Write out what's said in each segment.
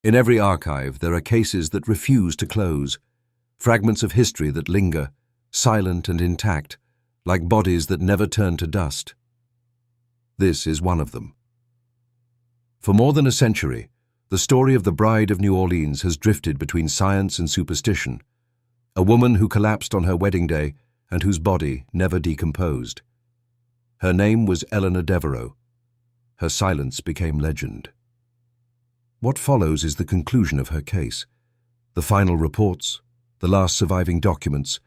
In every archive, there are cases that refuse to close, fragments of history that linger, silent and intact, like bodies that never turn to dust. This is one of them. For more than a century, the story of the Bride of New Orleans has drifted between science and superstition, a woman who collapsed on her wedding day and whose body never decomposed. Her name was Eleanor Devereaux. Her silence became legend. What follows is the conclusion of her case, the final reports, the last surviving documents,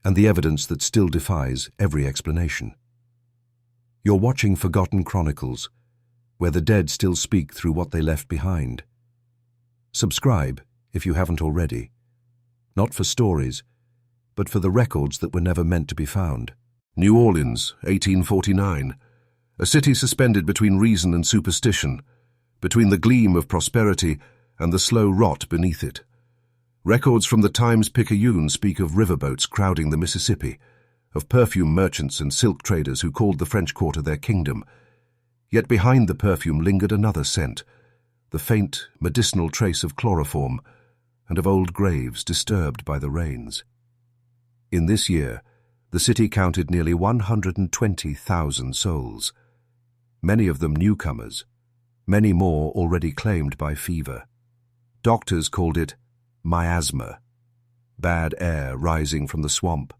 and the evidence that still defies every explanation. You're watching Forgotten Chronicles, where the dead still speak through what they left behind. Subscribe if you haven't already, not for stories, but for the records that were never meant to be found. New Orleans, 1849, a city suspended between reason and superstition, between the gleam of prosperity and the slow rot beneath it. Records from the Times-Picayune speak of riverboats crowding the Mississippi, of perfume merchants and silk traders who called the French Quarter their kingdom. Yet behind the perfume lingered another scent, the faint, medicinal trace of chloroform and of old graves disturbed by the rains. In this year, the city counted nearly 120,000 souls, many of them newcomers, many more already claimed by fever. Doctors called it miasma, bad air rising from the swamp.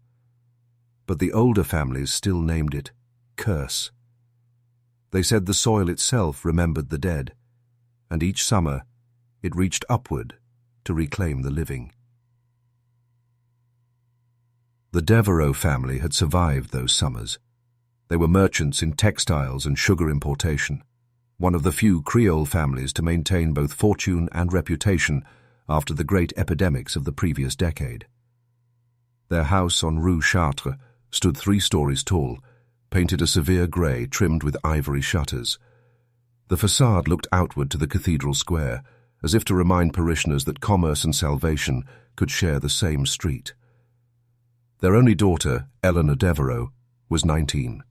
But the older families still named it curse. They said the soil itself remembered the dead, and each summer it reached upward to reclaim the living. The Devereaux family had survived those summers. They were merchants in textiles and sugar importation, one of the few Creole families to maintain both fortune and reputation after the great epidemics of the previous decade. Their house on Rue Chartres stood 3 stories tall, painted a severe grey trimmed with ivory shutters. The facade looked outward to the cathedral square, as if to remind parishioners that commerce and salvation could share the same street. Their only daughter, Eleanor Devereaux, was 19.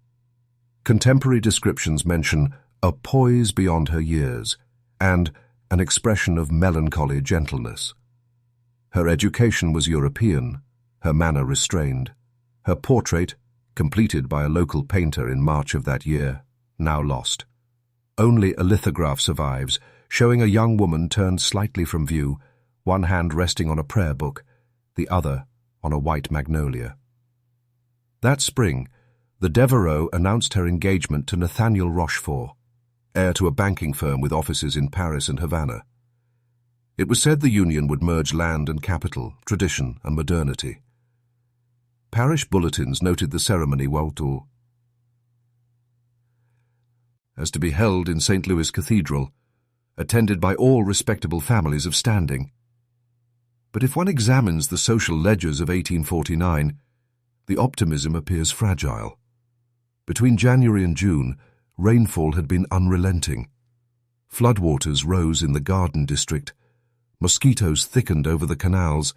Contemporary descriptions mention a poise beyond her years and an expression of melancholy gentleness. Her education was European, her manner restrained. Her portrait, completed by a local painter in March of that year, now lost. Only a lithograph survives, showing a young woman turned slightly from view, one hand resting on a prayer book, the other on a white magnolia. That spring, the Devereaux announced her engagement to Nathaniel Rochefort, heir to a banking firm with offices in Paris and Havana. It was said the union would merge land and capital, tradition and modernity. Parish bulletins noted the ceremony as to be held in St. Louis Cathedral, attended by all respectable families of standing. But if one examines the social ledgers of 1849, the optimism appears fragile. Between January and June, rainfall had been unrelenting. Floodwaters rose in the Garden District, mosquitoes thickened over the canals,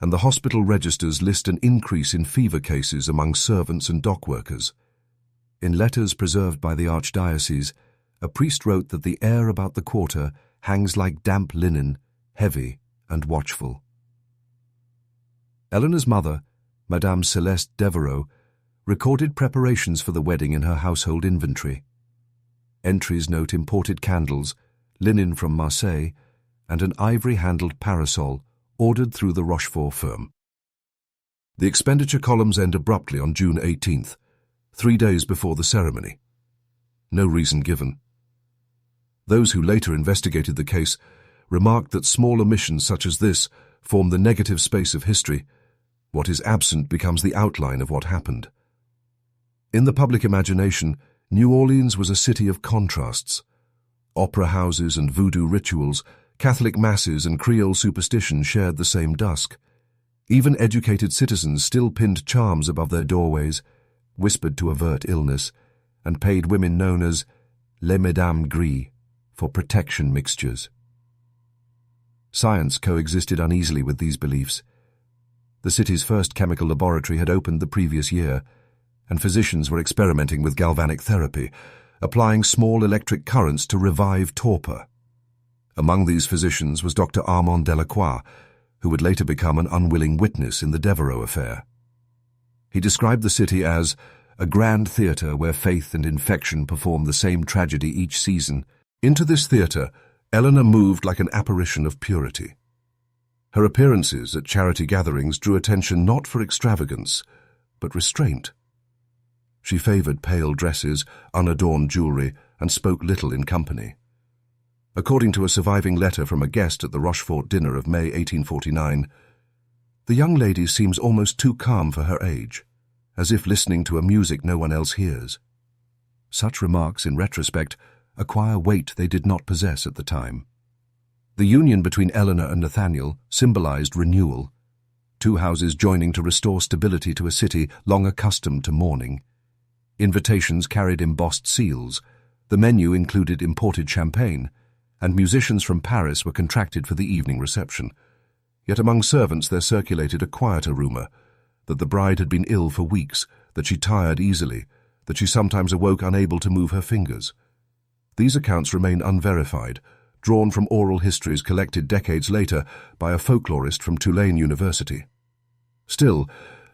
and the hospital registers list an increase in fever cases among servants and dock workers. In letters preserved by the Archdiocese, a priest wrote that the air about the quarter hangs like damp linen, heavy and watchful. Eleanor's mother, Madame Celeste Devereaux, recorded preparations for the wedding in her household inventory. Entries note imported candles, linen from Marseille, and an ivory-handled parasol ordered through the Rochefort firm. The expenditure columns end abruptly on June 18th, 3 days before the ceremony. No reason given. Those who later investigated the case remarked that small omissions such as this form the negative space of history. What is absent becomes the outline of what happened. In the public imagination, New Orleans was a city of contrasts. Opera houses and voodoo rituals, Catholic masses and Creole superstition shared the same dusk. Even educated citizens still pinned charms above their doorways, whispered to avert illness, and paid women known as les Mesdames Grises for protection mixtures. Science coexisted uneasily with these beliefs. The city's first chemical laboratory had opened the previous year, and physicians were experimenting with galvanic therapy, applying small electric currents to revive torpor. Among these physicians was Dr. Armand Delacroix, who would later become an unwilling witness in the Devereaux affair. He described the city as a grand theatre where faith and infection perform the same tragedy each season. Into this theatre, Eleanor moved like an apparition of purity. Her appearances at charity gatherings drew attention not for extravagance, but restraint. She favoured pale dresses, unadorned jewellery, and spoke little in company. According to a surviving letter from a guest at the Rochefort dinner of May 1849, the young lady seems almost too calm for her age, as if listening to a music no one else hears. Such remarks, in retrospect, acquire weight they did not possess at the time. The union between Eleanor and Nathaniel symbolized renewal, two houses joining to restore stability to a city long accustomed to mourning. Invitations carried embossed seals, the menu included imported champagne, and musicians from Paris were contracted for the evening reception. Yet among servants there circulated a quieter rumour, that the bride had been ill for weeks, that she tired easily, that she sometimes awoke unable to move her fingers. These accounts remain unverified, drawn from oral histories collected decades later by a folklorist from Tulane University. Still,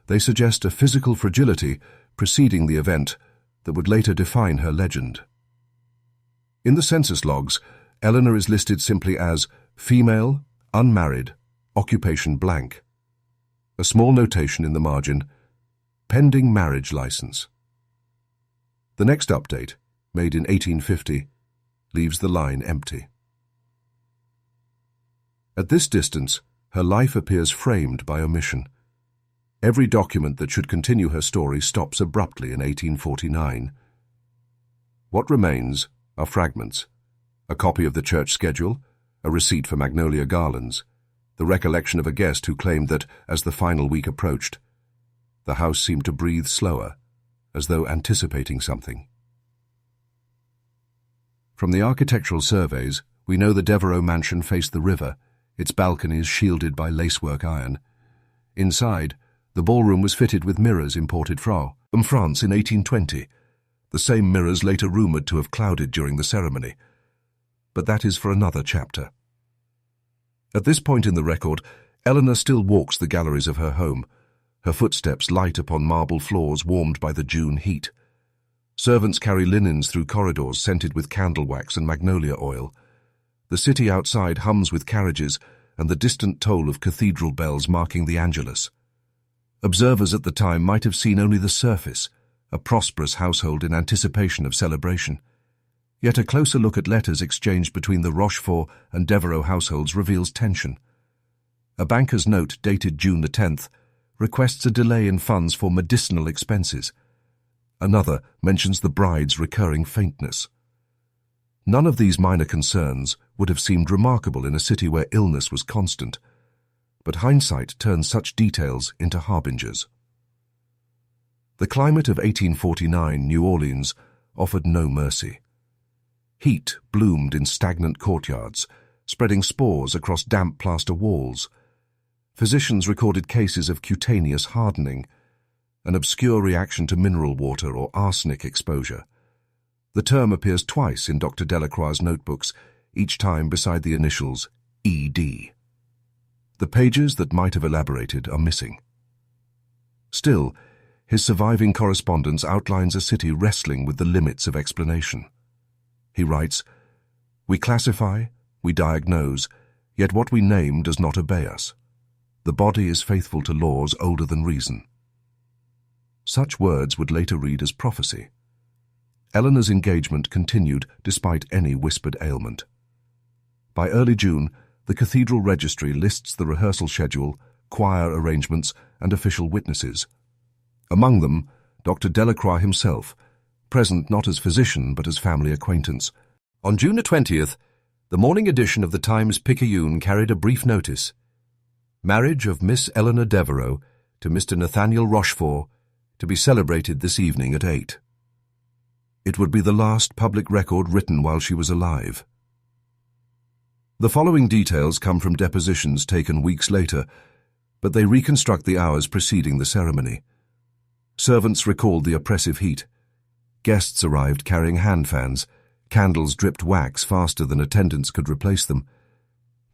they suggest a physical fragility preceding the event that would later define her legend. In the census logs, Eleanor is listed simply as female, unmarried, occupation blank. A small notation in the margin, pending marriage license. The next update, made in 1850, leaves the line empty. At this distance, her life appears framed by omission. Every document that should continue her story stops abruptly in 1849. What remains are fragments: a copy of the church schedule, a receipt for magnolia garlands, the recollection of a guest who claimed that, as the final week approached, the house seemed to breathe slower, as though anticipating something. From the architectural surveys, we know the Devereaux mansion faced the river, its balconies shielded by lacework iron. Inside, the ballroom was fitted with mirrors imported from France in 1820, the same mirrors later rumoured to have clouded during the ceremony. But that is for another chapter. At this point in the record, Eleanor still walks the galleries of her home, her footsteps light upon marble floors warmed by the June heat. Servants carry linens through corridors scented with candle wax and magnolia oil. The city outside hums with carriages and the distant toll of cathedral bells marking the Angelus. Observers at the time might have seen only the surface, a prosperous household in anticipation of celebration. Yet a closer look at letters exchanged between the Rochefort and Devereaux households reveals tension. A banker's note dated June the 10th requests a delay in funds for medicinal expenses. Another mentions the bride's recurring faintness. None of these minor concerns would have seemed remarkable in a city where illness was constant, but hindsight turns such details into harbingers. The climate of 1849 New Orleans offered no mercy. Heat bloomed in stagnant courtyards, spreading spores across damp plaster walls. Physicians recorded cases of cutaneous hardening, an obscure reaction to mineral water or arsenic exposure. The term appears twice in Dr. Delacroix's notebooks, each time beside the initials E.D. The pages that might have elaborated are missing. Still, his surviving correspondence outlines a city wrestling with the limits of explanation. He writes, "We classify, we diagnose, yet what we name does not obey us. The body is faithful to laws older than reason." Such words would later read as prophecy. Eleanor's engagement continued despite any whispered ailment. By early June, the cathedral registry lists the rehearsal schedule, choir arrangements, and official witnesses. Among them, Dr. Delacroix himself, present not as physician but as family acquaintance. On June 20th, the morning edition of the Times-Picayune carried a brief notice: "Marriage of Miss Eleanor Devereaux to Mr. Nathaniel Rochefort, to be celebrated this evening at 8. It would be the last public record written while she was alive. The following details come from depositions taken weeks later, but they reconstruct the hours preceding the ceremony. Servants recalled the oppressive heat. Guests arrived carrying hand fans, Candles dripped wax faster than attendants could replace them.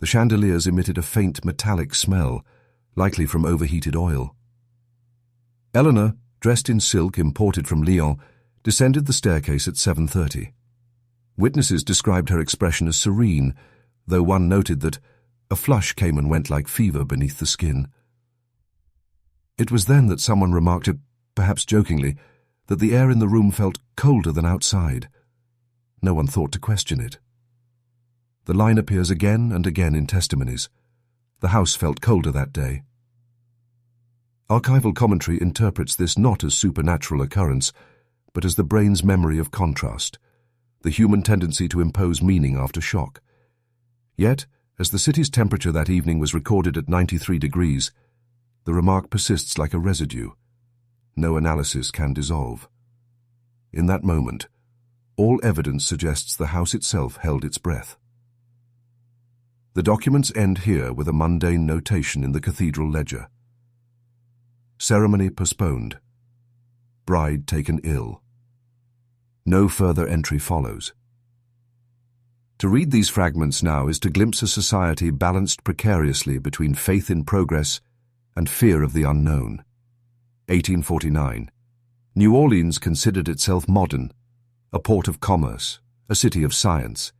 The chandeliers emitted a faint metallic smell, likely from overheated oil. Eleanor, dressed in silk imported from Lyon, descended the staircase at 7:30. Witnesses described her expression as serene, though one noted that a flush came and went like fever beneath the skin. It was then that someone remarked, perhaps jokingly, that the air in the room felt colder than outside. No one thought to question it. The line appears again and again in testimonies. The house felt colder that day. Archival commentary interprets this not as supernatural occurrence, but as the brain's memory of contrast, the human tendency to impose meaning after shock. Yet, as the city's temperature that evening was recorded at 93 degrees, the remark persists like a residue. No analysis can dissolve. In that moment, all evidence suggests the house itself held its breath. The documents end here with a mundane notation in the cathedral ledger. Ceremony postponed. Bride taken ill. No further entry follows. To read these fragments now is to glimpse a society balanced precariously between faith in progress and fear of the unknown. 1849. New Orleans considered itself modern, a port of commerce, a city of science.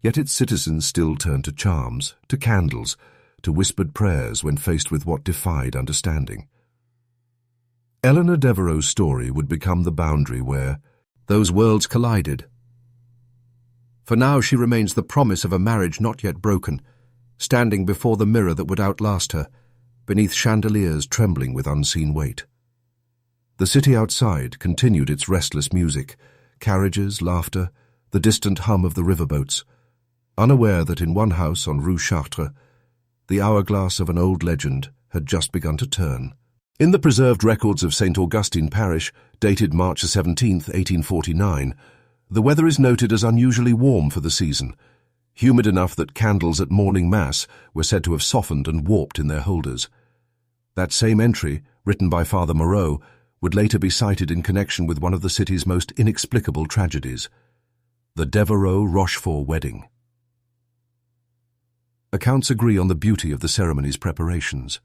Yet its citizens still turned to charms, to candles, to whispered prayers when faced with what defied understanding. Eleanor Devereaux's story would become the boundary where those worlds collided. For now she remains the promise of a marriage not yet broken, standing before the mirror that would outlast her, beneath chandeliers trembling with unseen weight. The city outside continued its restless music, carriages, laughter, the distant hum of the riverboats, unaware that in one house on Rue Chartres, the hourglass of an old legend had just begun to turn. In the preserved records of St. Augustine Parish, dated March 17, 1849, the weather is noted as unusually warm for the season, humid enough that candles at morning mass were said to have softened and warped in their holders. That same entry, written by Father Moreau, would later be cited in connection with one of the city's most inexplicable tragedies, the Devereaux-Rochefort wedding. Accounts agree on the beauty of the ceremony's preparations.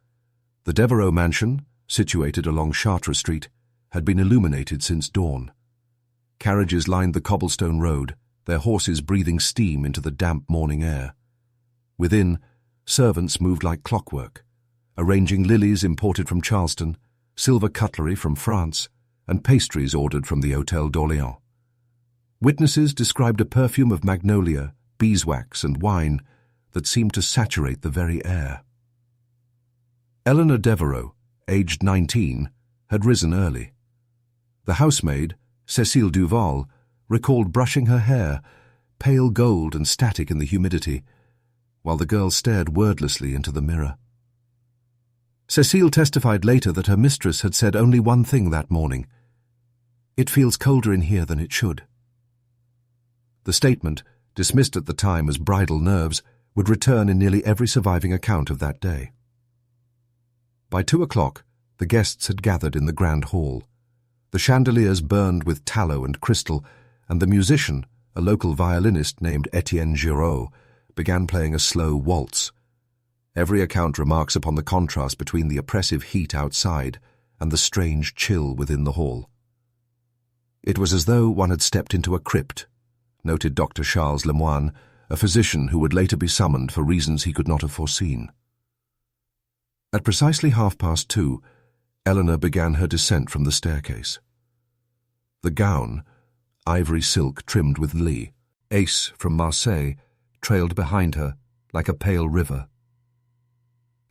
The Devereaux mansion, situated along Chartres Street, had been illuminated since dawn. Carriages lined the cobblestone road, their horses breathing steam into the damp morning air. Within, servants moved like clockwork, arranging lilies imported from Charleston, silver cutlery from France, and pastries ordered from the Hôtel d'Orléans. Witnesses described a perfume of magnolia, beeswax, and wine that seemed to saturate the very air. Eleanor Devereaux, aged 19, had risen early. The housemaid, Cécile Duval, recalled brushing her hair, pale gold and static in the humidity, while the girl stared wordlessly into the mirror. Cécile testified later that her mistress had said only one thing that morning: "It feels colder in here than it should." The statement, dismissed at the time as bridal nerves, would return in nearly every surviving account of that day. By 2 o'clock, the guests had gathered in the grand hall. The chandeliers burned with tallow and crystal, and the musician, a local violinist named Etienne Giraud, began playing a slow waltz. Every account remarks upon the contrast between the oppressive heat outside and the strange chill within the hall. It was as though one had stepped into a crypt, noted Dr. Charles Lemoine, a physician who would later be summoned for reasons he could not have foreseen. At precisely 2:30, Eleanor began her descent from the staircase. The gown, ivory silk trimmed with lis, Ace from Marseille, trailed behind her like a pale river.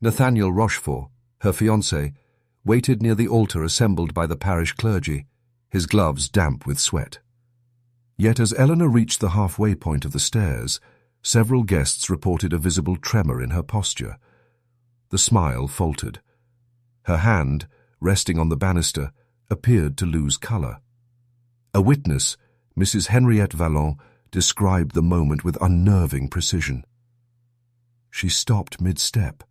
Nathaniel Rochefort, her fiancé, waited near the altar assembled by the parish clergy, his gloves damp with sweat. Yet as Eleanor reached the halfway point of the stairs, several guests reported a visible tremor in her posture. The smile faltered. Her hand, resting on the banister, appeared to lose colour. A witness, Mrs. Henriette Vallon, described the moment with unnerving precision. She stopped mid-step,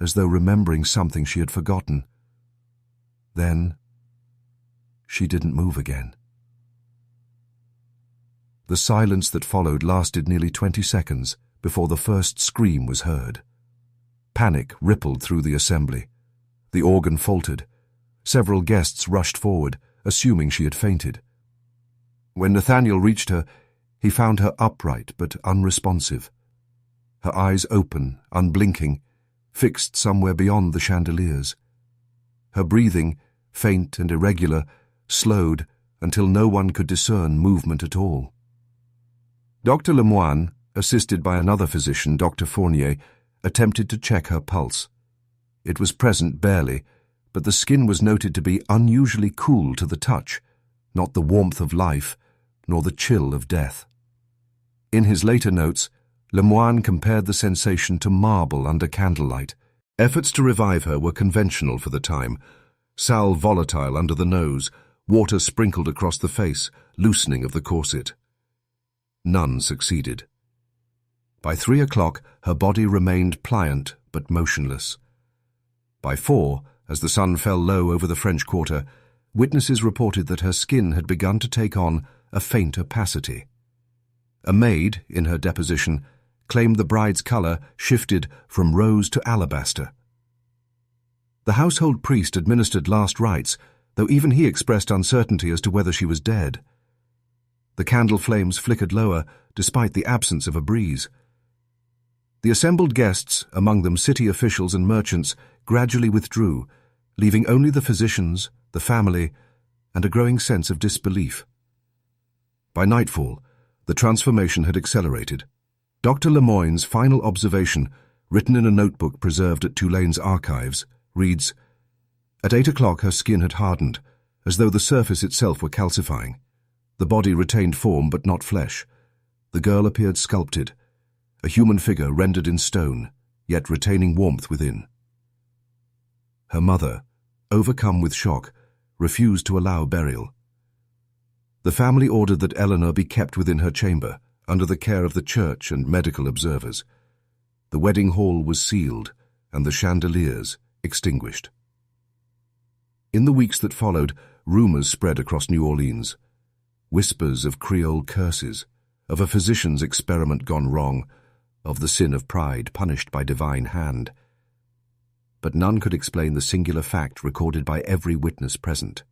as though remembering something she had forgotten. Then, she didn't move again. The silence that followed lasted nearly 20 seconds before the first scream was heard. Panic rippled through the assembly. The organ faltered. Several guests rushed forward, assuming she had fainted. When Nathaniel reached her, he found her upright but unresponsive. Her eyes open, unblinking, fixed somewhere beyond the chandeliers. Her breathing, faint and irregular, slowed until no one could discern movement at all. Dr. Lemoine, assisted by another physician, Dr. Fournier, attempted to check her pulse. It was present barely, but the skin was noted to be unusually cool to the touch, not the warmth of life, nor the chill of death. In his later notes, Lemoine compared the sensation to marble under candlelight. Efforts to revive her were conventional for the time. Sal volatile under the nose, water sprinkled across the face, loosening of the corset. None succeeded. By 3 o'clock, her body remained pliant but motionless. By 4, as the sun fell low over the French Quarter, witnesses reported that her skin had begun to take on a faint opacity. A maid, in her deposition, claimed the bride's color shifted from rose to alabaster. The household priest administered last rites, though even he expressed uncertainty as to whether she was dead. The candle flames flickered lower, despite the absence of a breeze. The assembled guests, among them city officials and merchants, gradually withdrew, leaving only the physicians, the family, and a growing sense of disbelief. By nightfall, the transformation had accelerated. Dr. Lemoine's final observation, written in a notebook preserved at Tulane's archives, reads, "At 8 o'clock her skin had hardened, as though the surface itself were calcifying. The body retained form but not flesh. The girl appeared sculpted, a human figure rendered in stone, yet retaining warmth within." Her mother, overcome with shock, refused to allow burial. The family ordered that Eleanor be kept within her chamber, under the care of the church and medical observers. The wedding hall was sealed, and the chandeliers extinguished. In the weeks that followed, rumors spread across New Orleans. Whispers of Creole curses, of a physician's experiment gone wrong, of the sin of pride punished by divine hand. But none could explain the singular fact recorded by every witness present.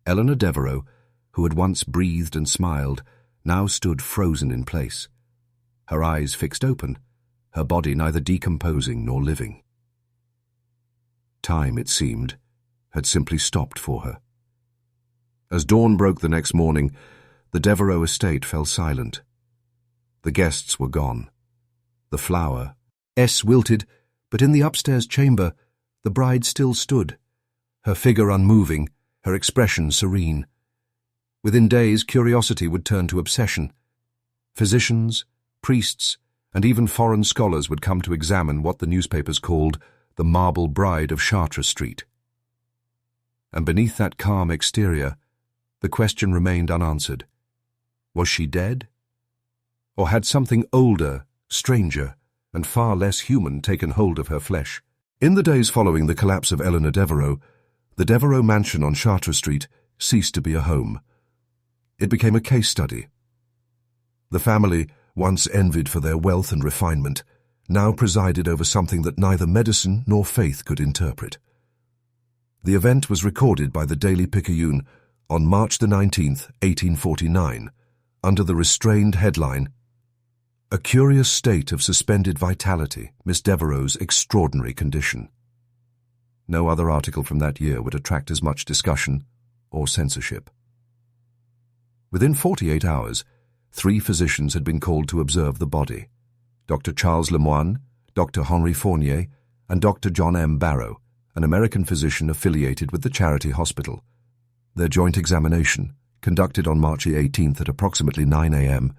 Eleanor Devereaux, who had once breathed and smiled, now stood frozen in place, her eyes fixed open, her body neither decomposing nor living. Time, it seemed, had simply stopped for her. As dawn broke the next morning, the Devereaux estate fell silent. The guests were gone. The flower, wilted, but in the upstairs chamber, the bride still stood, her figure unmoving, her expression serene. Within days, curiosity would turn to obsession. Physicians, priests, and even foreign scholars would come to examine what the newspapers called the marble bride of Chartres Street. And beneath that calm exterior, the question remained unanswered. Was she dead? Or had something older, stranger, and far less human taken hold of her flesh? In the days following the collapse of Eleanor Devereaux, the Devereaux mansion on Chartres Street ceased to be a home. It became a case study. The family, once envied for their wealth and refinement, now presided over something that neither medicine nor faith could interpret. The event was recorded by the Daily Picayune on March the 19th, 1849, under the restrained headline, "A Curious State of Suspended Vitality, Miss Devereaux's Extraordinary Condition." No other article from that year would attract as much discussion or censorship. Within 48 hours, 3 physicians had been called to observe the body: Dr. Charles Lemoine, Dr. Henri Fournier, and Dr. John M. Barrow, an American physician affiliated with the Charity Hospital. Their joint examination, conducted on March 18th at approximately 9 a.m.,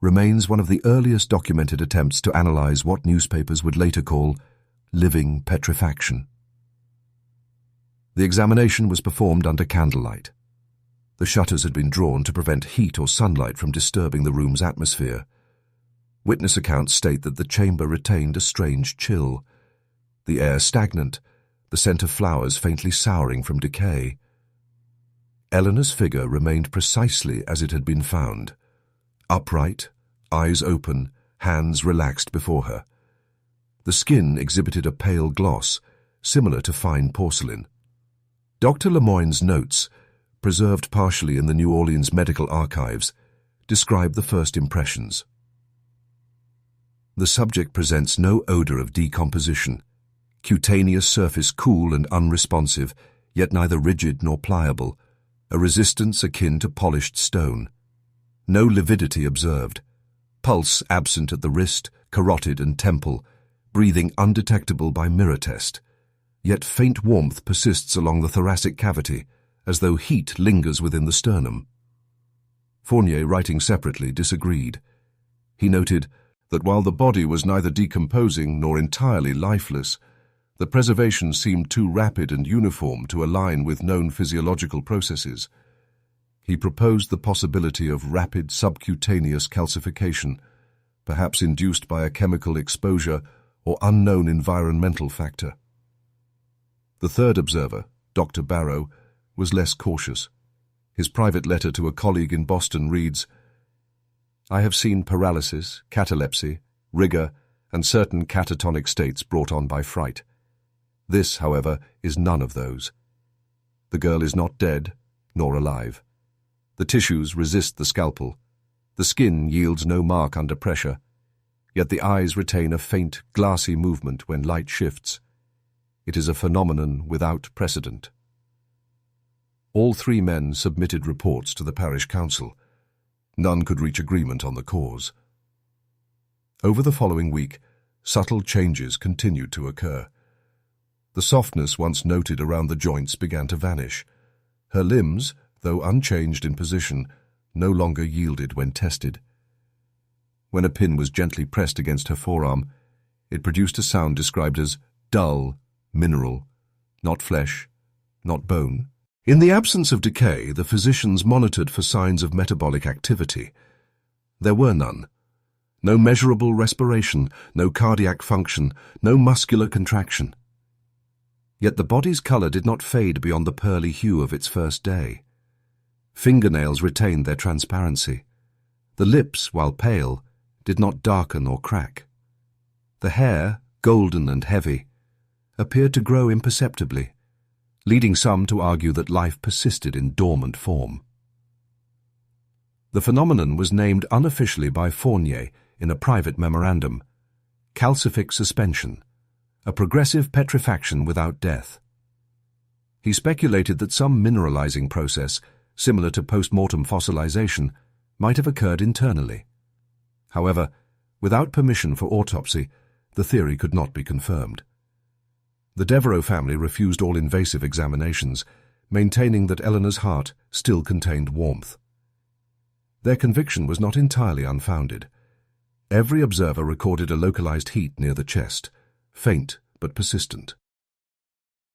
remains one of the earliest documented attempts to analyze what newspapers would later call living petrifaction. The examination was performed under candlelight. The shutters had been drawn to prevent heat or sunlight from disturbing the room's atmosphere. Witness accounts state that the chamber retained a strange chill, the air stagnant, the scent of flowers faintly souring from decay. Eleanor's figure remained precisely as it had been found, upright, eyes open, hands relaxed before her. The skin exhibited a pale gloss, similar to fine porcelain. Dr. Lemoyne's notes, preserved partially in the New Orleans Medical Archives, describe the first impressions. The subject presents no odor of decomposition. Cutaneous surface cool and unresponsive, yet neither rigid nor pliable, a resistance akin to polished stone. No lividity observed. Pulse absent at the wrist, carotid and temple, breathing undetectable by mirror test. Yet faint warmth persists along the thoracic cavity, as though heat lingers within the sternum. Fournier, writing separately, disagreed. He noted that while the body was neither decomposing nor entirely lifeless, the preservation seemed too rapid and uniform to align with known physiological processes. He proposed the possibility of rapid subcutaneous calcification, perhaps induced by a chemical exposure or unknown environmental factor. The third observer, Dr. Barrow, was less cautious. His private letter to a colleague in Boston reads, "I have seen paralysis, catalepsy, rigor, and certain catatonic states brought on by fright. This, however, is none of those. The girl is not dead, nor alive. The tissues resist the scalpel. The skin yields no mark under pressure, yet the eyes retain a faint, glassy movement when light shifts. It is a phenomenon without precedent." All three men submitted reports to the parish council. None could reach agreement on the cause. Over the following week, subtle changes continued to occur. The softness once noted around the joints began to vanish. Her limbs, though unchanged in position, no longer yielded when tested. When a pin was gently pressed against her forearm, it produced a sound described as dull, mineral, not flesh, not bone. In the absence of decay, the physicians monitored for signs of metabolic activity. There were none. No measurable respiration, no cardiac function, no muscular contraction. Yet the body's color did not fade beyond the pearly hue of its first day. Fingernails retained their transparency. The lips, while pale, did not darken or crack. The hair, golden and heavy, appeared to grow imperceptibly, leading some to argue that life persisted in dormant form. The phenomenon was named unofficially by Fournier in a private memorandum: calcific suspension, a progressive petrifaction without death. He speculated that some mineralizing process, similar to post-mortem fossilization, might have occurred internally. However, without permission for autopsy, the theory could not be confirmed. The Devereaux family refused all invasive examinations, maintaining that Eleanor's heart still contained warmth. Their conviction was not entirely unfounded. Every observer recorded a localized heat near the chest, faint but persistent.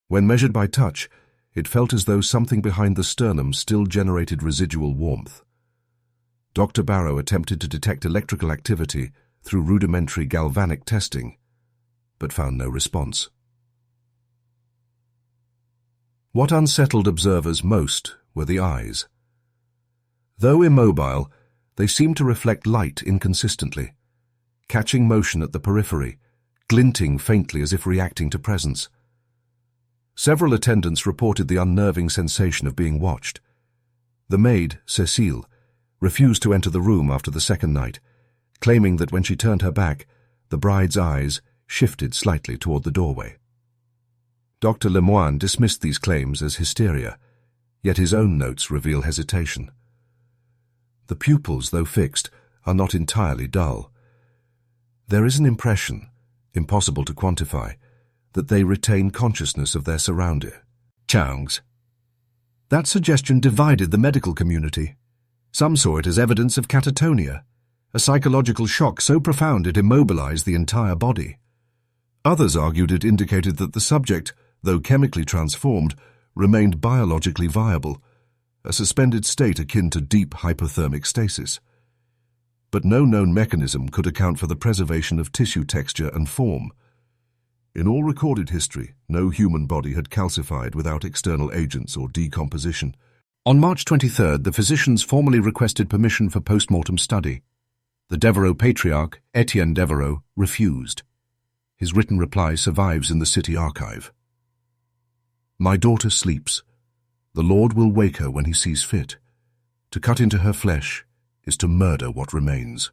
When measured by touch, it felt as though something behind the sternum still generated residual warmth. Dr. Barrow attempted to detect electrical activity through rudimentary galvanic testing, but found no response. What unsettled observers most were the eyes. Though immobile, they seemed to reflect light inconsistently, catching motion at the periphery, glinting faintly as if reacting to presence. Several attendants reported the unnerving sensation of being watched. The maid, Cécile, refused to enter the room after the second night, claiming that when she turned her back, the bride's eyes shifted slightly toward the doorway. Dr. Lemoyne dismissed these claims as hysteria, yet his own notes reveal hesitation. The pupils, though fixed, are not entirely dull. There is an impression, impossible to quantify, that they retain consciousness of their surroundings. That suggestion divided the medical community. Some saw it as evidence of catatonia, a psychological shock so profound it immobilized the entire body. Others argued it indicated that the subject, though chemically transformed, remained biologically viable, a suspended state akin to deep hypothermic stasis. But no known mechanism could account for the preservation of tissue texture and form. In all recorded history, no human body had calcified without external agents or decomposition. On March 23rd, the physicians formally requested permission for post-mortem study. The Devereaux patriarch, Etienne Devereaux, refused. His written reply survives in the city archive. "My daughter sleeps. The Lord will wake her when he sees fit. To cut into her flesh is to murder what remains."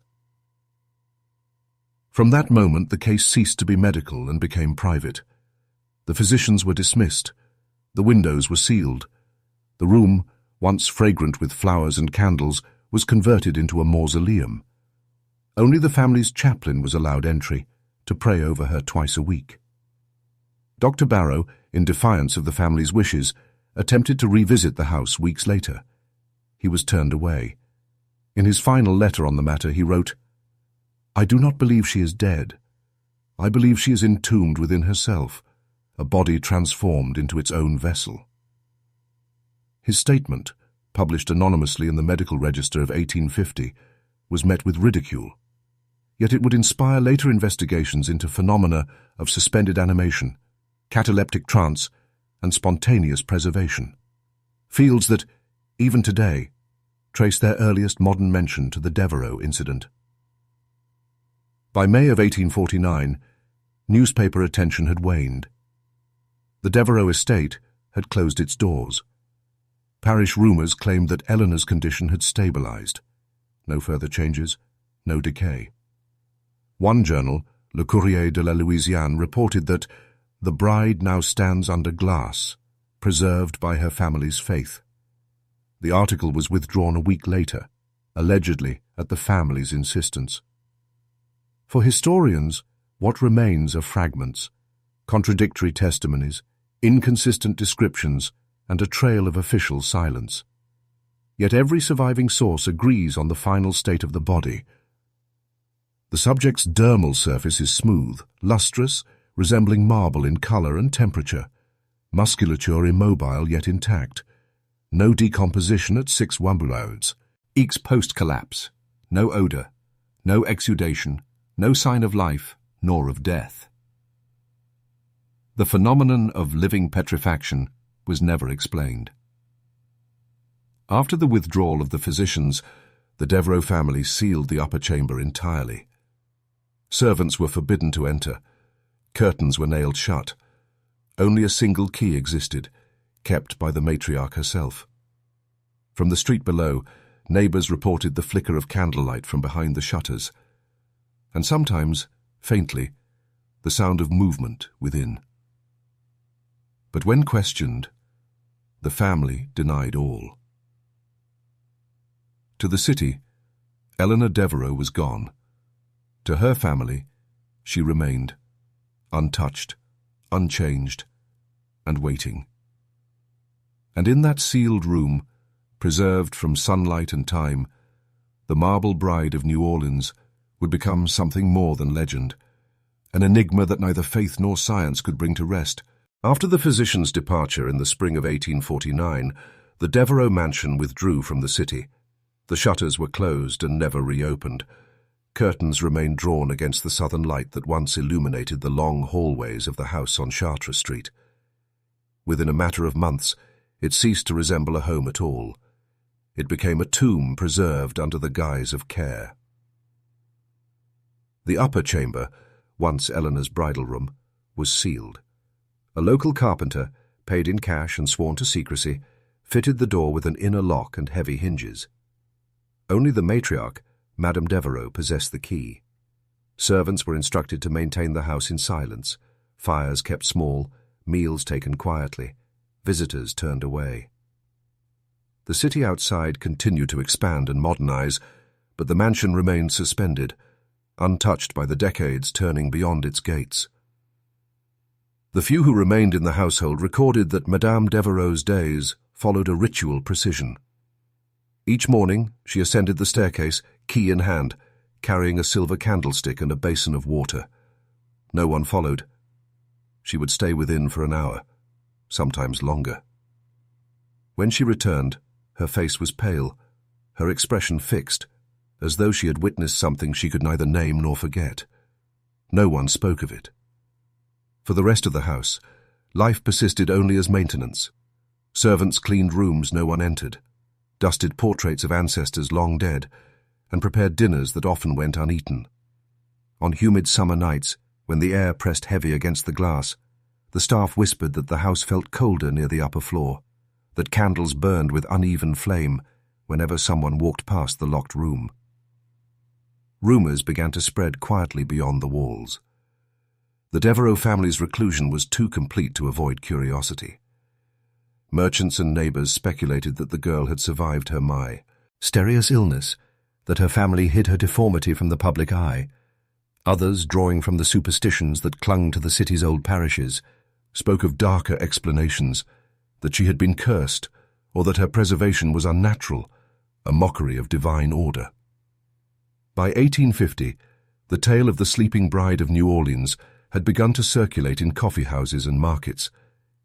From that moment, the case ceased to be medical and became private. The physicians were dismissed. The windows were sealed. The room, once fragrant with flowers and candles, was converted into a mausoleum. Only the family's chaplain was allowed entry, to pray over her twice a week. Dr. Barrow, in defiance of the family's wishes, attempted to revisit the house weeks later. He was turned away. In his final letter on the matter, he wrote, "I do not believe she is dead. I believe she is entombed within herself, a body transformed into its own vessel." His statement, published anonymously in the Medical Register of 1850, was met with ridicule. Yet it would inspire later investigations into phenomena of suspended animation, cataleptic trance, and spontaneous preservation, fields that, even today, trace their earliest modern mention to the Devereaux incident. By May of 1849, newspaper attention had waned. The Devereaux estate had closed its doors. Parish rumours claimed that Eleanor's condition had stabilized. No further changes, no decay. One journal, Le Courrier de la Louisiane, reported that the bride now stands under glass, preserved by her family's faith. The article was withdrawn a week later, allegedly at the family's insistence. For historians, what remains are fragments, contradictory testimonies, inconsistent descriptions, and a trail of official silence. Yet every surviving source agrees on the final state of the body. The subject's dermal surface is smooth, lustrous, resembling marble in color and temperature, musculature immobile yet intact, no decomposition at 6 wambulauds, ex post-collapse, no odor, no exudation, no sign of life nor of death. The phenomenon of living petrifaction was never explained. After the withdrawal of the physicians, the Devereaux family sealed the upper chamber entirely. Servants were forbidden to enter. Curtains were nailed shut. Only a single key existed, kept by the matriarch herself. From the street below, neighbours reported the flicker of candlelight from behind the shutters, and sometimes, faintly, the sound of movement within. But when questioned, the family denied all. To the city, Eleanor Devereaux was gone. To her family, she remained, untouched, unchanged, and waiting. And in that sealed room, preserved from sunlight and time, the marble bride of New Orleans would become something more than legend, an enigma that neither faith nor science could bring to rest. After the physician's departure in the spring of 1849, the Devereaux mansion withdrew from the city. The shutters were closed and never reopened. Curtains remained drawn against the southern light that once illuminated the long hallways of the house on Chartres Street. Within a matter of months, it ceased to resemble a home at all. It became a tomb preserved under the guise of care. The upper chamber, once Eleanor's bridal room, was sealed. A local carpenter, paid in cash and sworn to secrecy, fitted the door with an inner lock and heavy hinges. Only the matriarch, Madame Devereaux, possessed the key. Servants were instructed to maintain the house in silence, fires kept small, meals taken quietly, visitors turned away. The city outside continued to expand and modernize, but the mansion remained suspended, untouched by the decades turning beyond its gates. The few who remained in the household recorded that Madame Devereaux's days followed a ritual precision. Each morning she ascended the staircase, key in hand, carrying a silver candlestick and a basin of water. No one followed. She would stay within for an hour, sometimes longer. When she returned, her face was pale, her expression fixed, as though she had witnessed something she could neither name nor forget. No one spoke of it. For the rest of the house, life persisted only as maintenance. Servants cleaned rooms no one entered, dusted portraits of ancestors long dead, and prepared dinners that often went uneaten. On humid summer nights, when the air pressed heavy against the glass, the staff whispered that the house felt colder near the upper floor, that candles burned with uneven flame whenever someone walked past the locked room. Rumours began to spread quietly beyond the walls. The Devereaux family's reclusion was too complete to avoid curiosity. Merchants and neighbours speculated that the girl had survived her mysterious illness, that her family hid her deformity from the public eye. Others, drawing from the superstitions that clung to the city's old parishes, spoke of darker explanations, that she had been cursed, or that her preservation was unnatural, a mockery of divine order. By 1850, the tale of the sleeping bride of New Orleans had begun to circulate in coffeehouses and markets.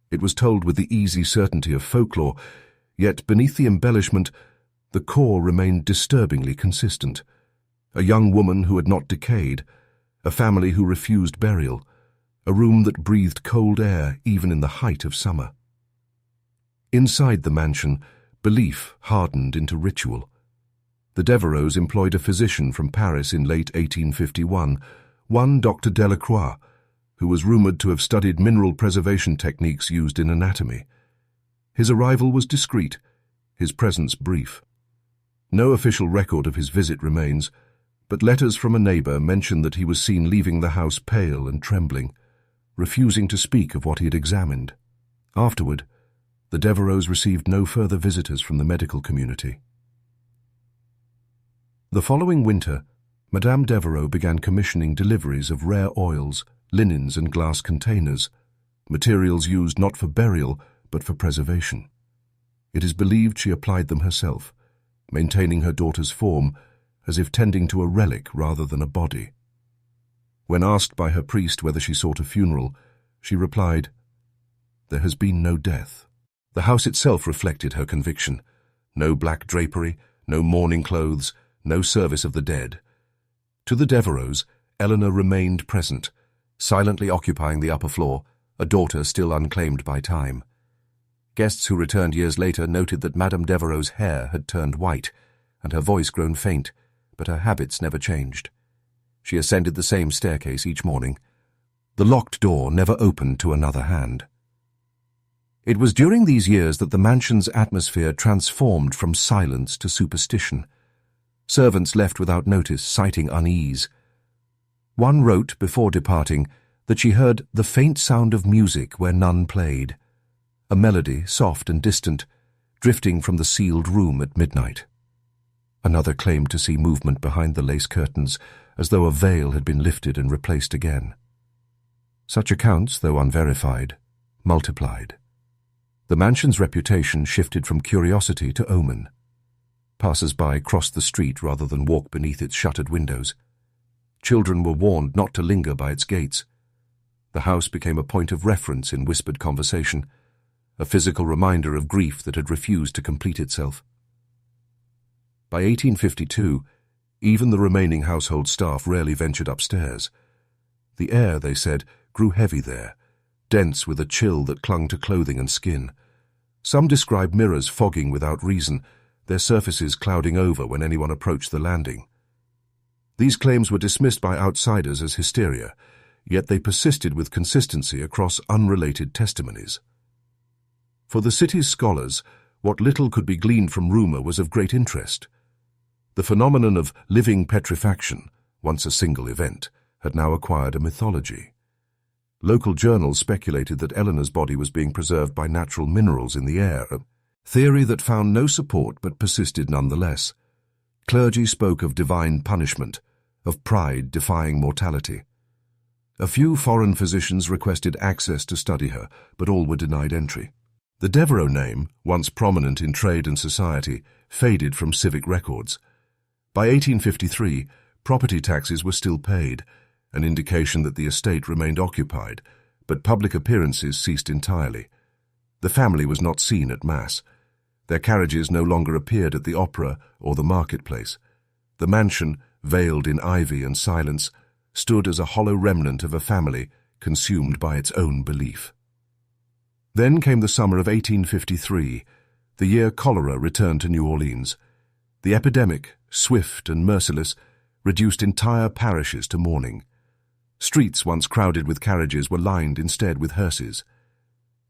It was told with the easy certainty of folklore, yet beneath the embellishment, the core remained disturbingly consistent. A young woman who had not decayed, a family who refused burial, a room that breathed cold air even in the height of summer. Inside the mansion, belief hardened into ritual. The Devereaux employed a physician from Paris in late 1851, one Dr. Delacroix, who was rumoured to have studied mineral preservation techniques used in anatomy. His arrival was discreet, his presence brief. No official record of his visit remains, but letters from a neighbour mention that he was seen leaving the house pale and trembling, refusing to speak of what he had examined. Afterward, the Devereaux received no further visitors from the medical community. The following winter, Madame Devereaux began commissioning deliveries of rare oils, linens and glass containers, materials used not for burial but for preservation. It is believed she applied them herself, maintaining her daughter's form as if tending to a relic rather than a body. When asked by her priest whether she sought a funeral, she replied, "There has been no death." The house itself reflected her conviction. No black drapery, no mourning clothes, no service of the dead. To the Devereaux, Eleanor remained present, silently occupying the upper floor, a daughter still unclaimed by time. Guests who returned years later noted that Madame Devereaux's hair had turned white, and her voice grown faint, but her habits never changed. She ascended the same staircase each morning. The locked door never opened to another hand. It was during these years that the mansion's atmosphere transformed from silence to superstition. Servants left without notice, citing unease. One wrote, before departing, that she heard the faint sound of music where none played, a melody, soft and distant, drifting from the sealed room at midnight. Another claimed to see movement behind the lace curtains, as though a veil had been lifted and replaced again. Such accounts, though unverified, multiplied. The mansion's reputation shifted from curiosity to omen. Passers-by crossed the street rather than walk beneath its shuttered windows. Children were warned not to linger by its gates. The house became a point of reference in whispered conversation, a physical reminder of grief that had refused to complete itself. By 1852, even the remaining household staff rarely ventured upstairs. The air, they said, grew heavy there, dense with a chill that clung to clothing and skin. Some described mirrors fogging without reason, their surfaces clouding over when anyone approached the landing. These claims were dismissed by outsiders as hysteria, yet they persisted with consistency across unrelated testimonies. For the city's scholars, what little could be gleaned from rumour was of great interest. The phenomenon of living petrifaction, once a single event, had now acquired a mythology. Local journals speculated that Eleanor's body was being preserved by natural minerals in the air, a theory that found no support but persisted nonetheless. Clergy spoke of divine punishment, of pride defying mortality. A few foreign physicians requested access to study her, but all were denied entry. The Devereaux name, once prominent in trade and society, faded from civic records. By 1853, property taxes were still paid, an indication that the estate remained occupied, but public appearances ceased entirely. The family was not seen at Mass. Their carriages no longer appeared at the opera or the marketplace. The mansion, veiled in ivy and silence, stood as a hollow remnant of a family consumed by its own belief. Then came the summer of 1853, the year cholera returned to New Orleans. The epidemic, swift and merciless, reduced entire parishes to mourning. Streets once crowded with carriages were lined instead with hearses.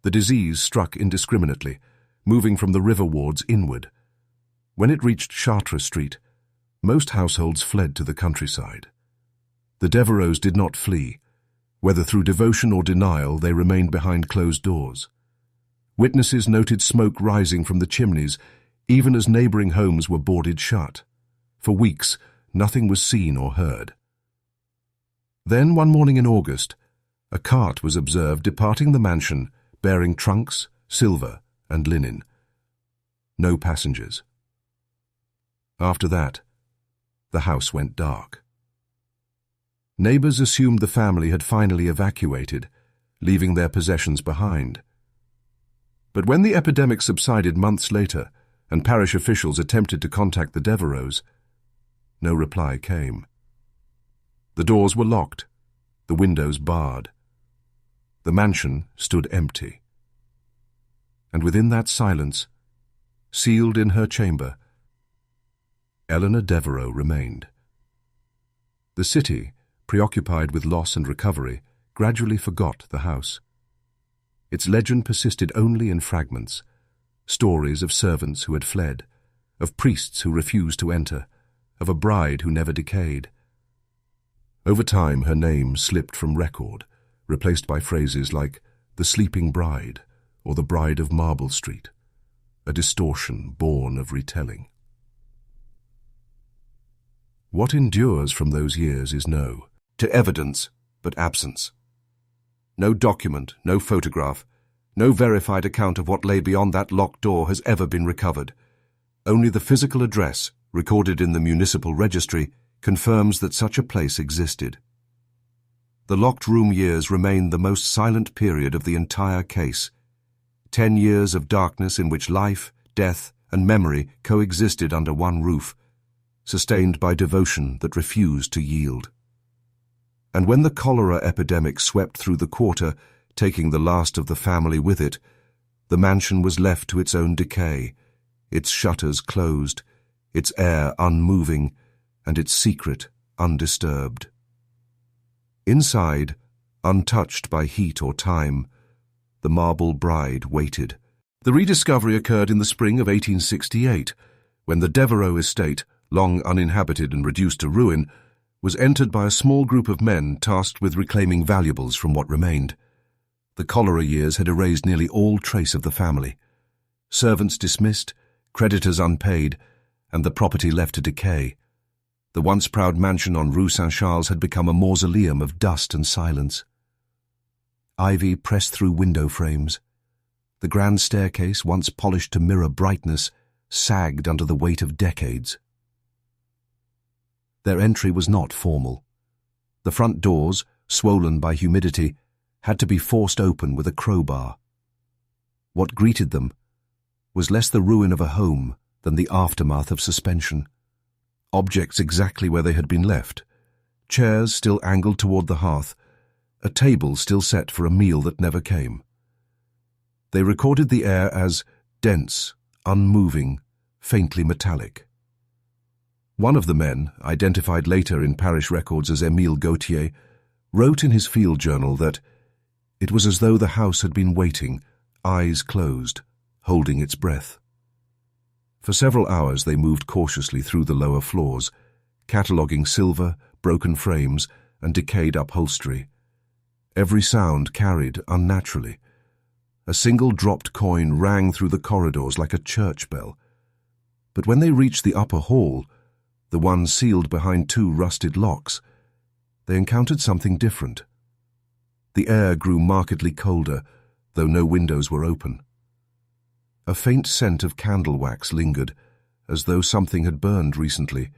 The disease struck indiscriminately, moving from the river wards inward. When it reached Chartres Street, most households fled to the countryside. The Devereaux did not flee. Whether through devotion or denial, they remained behind closed doors. Witnesses noted smoke rising from the chimneys, even as neighboring homes were boarded shut. For weeks, nothing was seen or heard. Then, one morning in August, a cart was observed departing the mansion bearing trunks, silver, and linen. No passengers. After that, the house went dark. Neighbors assumed the family had finally evacuated, leaving their possessions behind. But when the epidemic subsided months later and parish officials attempted to contact the Devereaux, no reply came. The doors were locked, the windows barred. The mansion stood empty. And within that silence, sealed in her chamber, Eleanor Devereaux remained. The city, preoccupied with loss and recovery, gradually forgot the house. Its legend persisted only in fragments, stories of servants who had fled, of priests who refused to enter, of a bride who never decayed. Over time, her name slipped from record, replaced by phrases like the sleeping bride or the bride of Marble Street, a distortion born of retelling. What endures from those years is to evidence, but absence. No document, no photograph, no verified account of what lay beyond that locked door has ever been recovered. Only the physical address, recorded in the municipal registry, confirms that such a place existed. The locked room years remain the most silent period of the entire case. 10 years of darkness in which life, death, and memory coexisted under one roof, sustained by devotion that refused to yield. And when the cholera epidemic swept through the quarter, taking the last of the family with it, the mansion was left to its own decay, its shutters closed, its air unmoving, and its secret undisturbed. Inside, untouched by heat or time, the marble bride waited. The rediscovery occurred in the spring of 1868, when the Devereaux estate, long uninhabited and reduced to ruin, was entered by a small group of men tasked with reclaiming valuables from what remained. The cholera years had erased nearly all trace of the family. Servants dismissed, creditors unpaid, and the property left to decay. The once proud mansion on Rue Saint-Charles had become a mausoleum of dust and silence. Ivy pressed through window frames. The grand staircase, once polished to mirror brightness, sagged under the weight of decades. Their entry was not formal. The front doors, swollen by humidity, had to be forced open with a crowbar. What greeted them was less the ruin of a home than the aftermath of suspension. Objects exactly where they had been left, chairs still angled toward the hearth, a table still set for a meal that never came. They recorded the air as dense, unmoving, faintly metallic. One of the men, identified later in parish records as Émile Gautier, wrote in his field journal that it was as though the house had been waiting, eyes closed, holding its breath. For several hours they moved cautiously through the lower floors, cataloguing silver, broken frames, and decayed upholstery. Every sound carried unnaturally. A single dropped coin rang through the corridors like a church bell. But when they reached the upper hall, the one sealed behind 2 rusted locks, they encountered something different. The air grew markedly colder, though no windows were open. A faint scent of candle wax lingered, as though something had burned recently,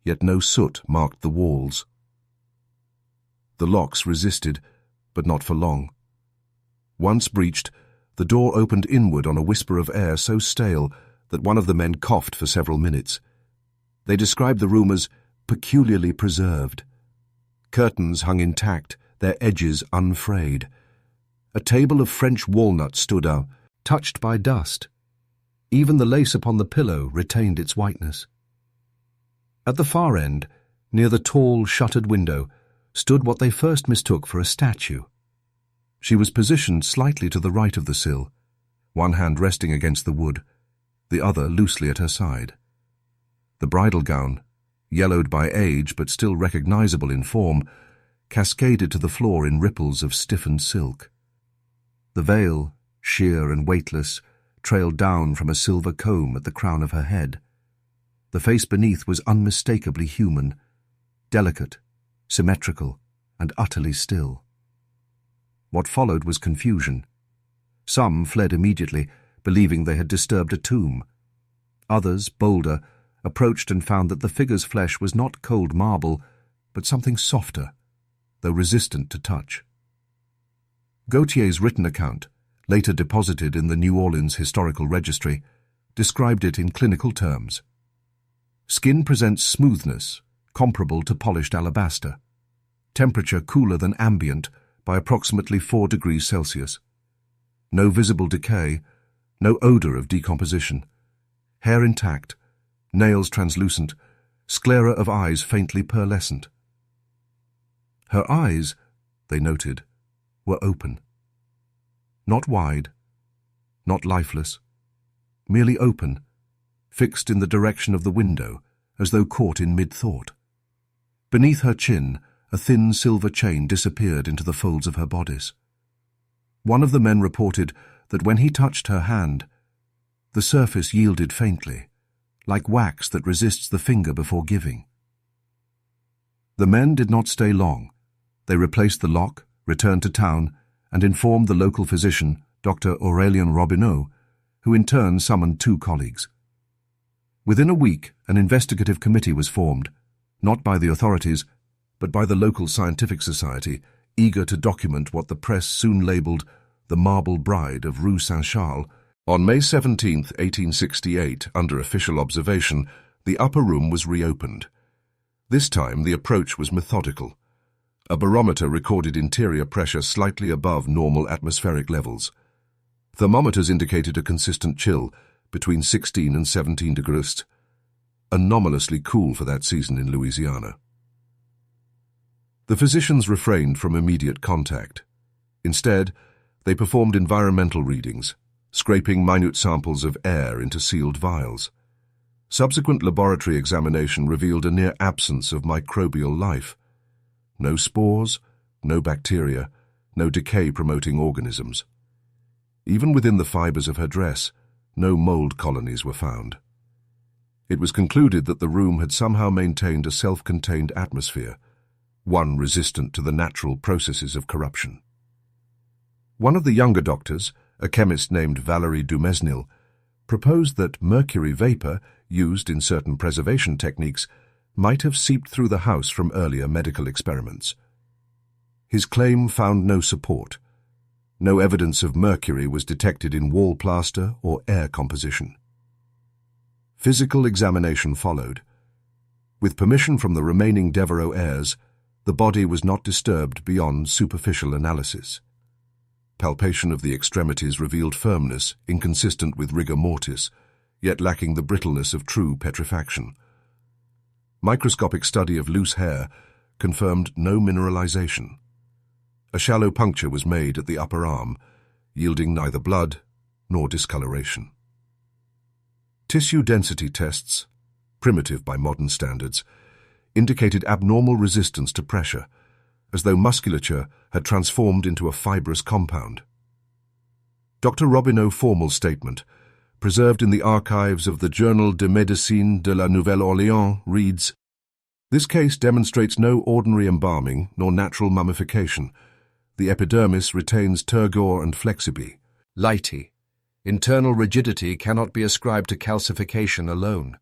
yet no soot marked the walls. The locks resisted, but not for long. Once breached, the door opened inward on a whisper of air so stale that one of the men coughed for several minutes. They described the room as peculiarly preserved. Curtains hung intact, their edges unfrayed, A table of French walnut stood out, touched by dust. Even the lace upon the pillow retained its whiteness. At the far end, near the tall, shuttered window, stood what they first mistook for a statue. She was positioned slightly to the right of the sill, one hand resting against the wood, the other loosely at her side. The bridal gown, yellowed by age but still recognizable in form, cascaded to the floor in ripples of stiffened silk. The veil, sheer and weightless, trailed down from a silver comb at the crown of her head. The face beneath was unmistakably human, delicate, symmetrical, and utterly still. What followed was confusion. Some fled immediately, believing they had disturbed a tomb. Others, bolder, approached and found that the figure's flesh was not cold marble, but something softer, though resistant to touch. Gautier's written account, later deposited in the New Orleans Historical Registry, described it in clinical terms. Skin presents smoothness, comparable to polished alabaster. Temperature cooler than ambient by approximately 4 degrees Celsius. No visible decay, no odor of decomposition. Hair intact, nails translucent, sclera of eyes faintly pearlescent. Her eyes, they noted, were open. Not wide, not lifeless, merely open, fixed in the direction of the window, as though caught in mid-thought. Beneath her chin, a thin silver chain disappeared into the folds of her bodice. One of the men reported that when he touched her hand, the surface yielded faintly, like wax that resists the finger before giving. The men did not stay long. They replaced the lock, returned to town, and informed the local physician, Dr. Aurélien Robineau, who in turn summoned 2 colleagues. Within a week, an investigative committee was formed, not by the authorities, but by the local scientific society, eager to document what the press soon labelled the Marble Bride of Rue Saint-Charles. On May 17, 1868, under official observation, the upper room was reopened. This time the approach was methodical. A barometer recorded interior pressure slightly above normal atmospheric levels. Thermometers indicated a consistent chill, between 16 and 17 degrees, anomalously cool for that season in Louisiana. The physicians refrained from immediate contact. Instead, they performed environmental readings, scraping minute samples of air into sealed vials. Subsequent laboratory examination revealed a near absence of microbial life. No spores, no bacteria, no decay-promoting organisms. Even within the fibers of her dress, no mold colonies were found. It was concluded that the room had somehow maintained a self-contained atmosphere, one resistant to the natural processes of corruption. One of the younger doctors, a chemist named Valérie Dumesnil, proposed that mercury vapor, used in certain preservation techniques, might have seeped through the house from earlier medical experiments. His claim found no support. No evidence of mercury was detected in wall plaster or air composition. Physical examination followed. With permission from the remaining Devereaux heirs, the body was not disturbed beyond superficial analysis. Palpation of the extremities revealed firmness inconsistent with rigor mortis, yet lacking the brittleness of true petrifaction. Microscopic study of loose hair confirmed no mineralization. A shallow puncture was made at the upper arm, yielding neither blood nor discoloration. Tissue density tests, primitive by modern standards, indicated abnormal resistance to pressure, as though musculature had transformed into a fibrous compound. Dr. Robineau's formal statement, preserved in the archives of the Journal de Médecine de la Nouvelle-Orléans, reads, "This case demonstrates no ordinary embalming nor natural mummification. The epidermis retains turgor and flexiby. Lighty. Internal rigidity cannot be ascribed to calcification alone.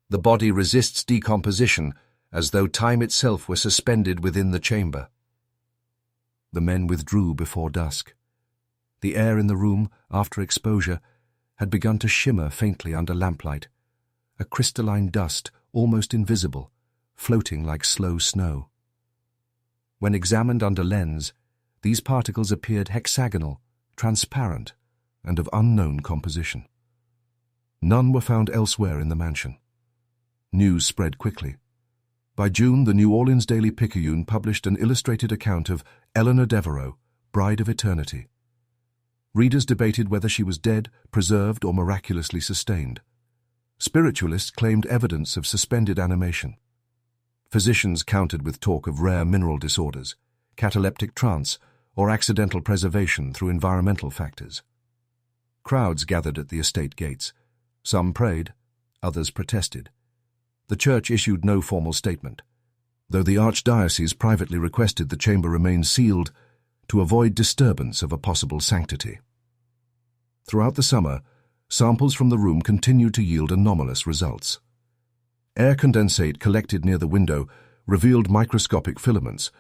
The body resists decomposition as though time itself were suspended within the chamber." The men withdrew before dusk. The air in the room, after exposure, had begun to shimmer faintly under lamplight, a crystalline dust almost invisible, floating like slow snow. When examined under lens, These particles appeared hexagonal, transparent, and of unknown composition. None were found elsewhere in the mansion. News spread quickly. By June, the New Orleans Daily Picayune published an illustrated account of Eleanor Devereaux, Bride of Eternity. Readers debated whether she was dead, preserved, or miraculously sustained. Spiritualists claimed evidence of suspended animation. Physicians countered with talk of rare mineral disorders, cataleptic trance, or accidental preservation through environmental factors. Crowds gathered at the estate gates. Some prayed, others protested. The church issued no formal statement, though the archdiocese privately requested the chamber remain sealed to avoid disturbance of a possible sanctity. Throughout the summer, samples from the room continued to yield anomalous results. Air condensate collected near the window revealed microscopic filaments,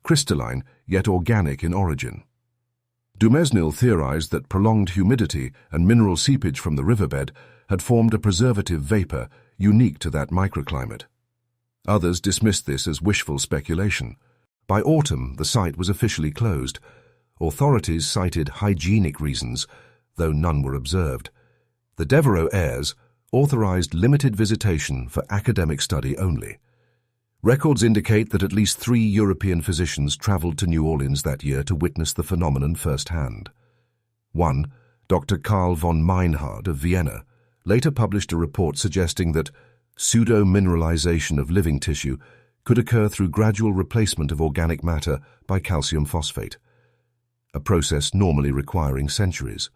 crystalline yet organic in origin. Dumesnil theorized that prolonged humidity and mineral seepage from the riverbed had formed a preservative vapor unique to that microclimate. Others dismissed this as wishful speculation. By autumn, the site was officially closed. Authorities cited hygienic reasons, though none were observed. The Devereaux heirs authorized limited visitation for academic study only. Records indicate that at least 3 European physicians traveled to New Orleans that year to witness the phenomenon firsthand. One, Dr. Karl von Meinhard of Vienna, later published a report suggesting that pseudo-mineralization of living tissue could occur through gradual replacement of organic matter by calcium phosphate, a process normally requiring centuries.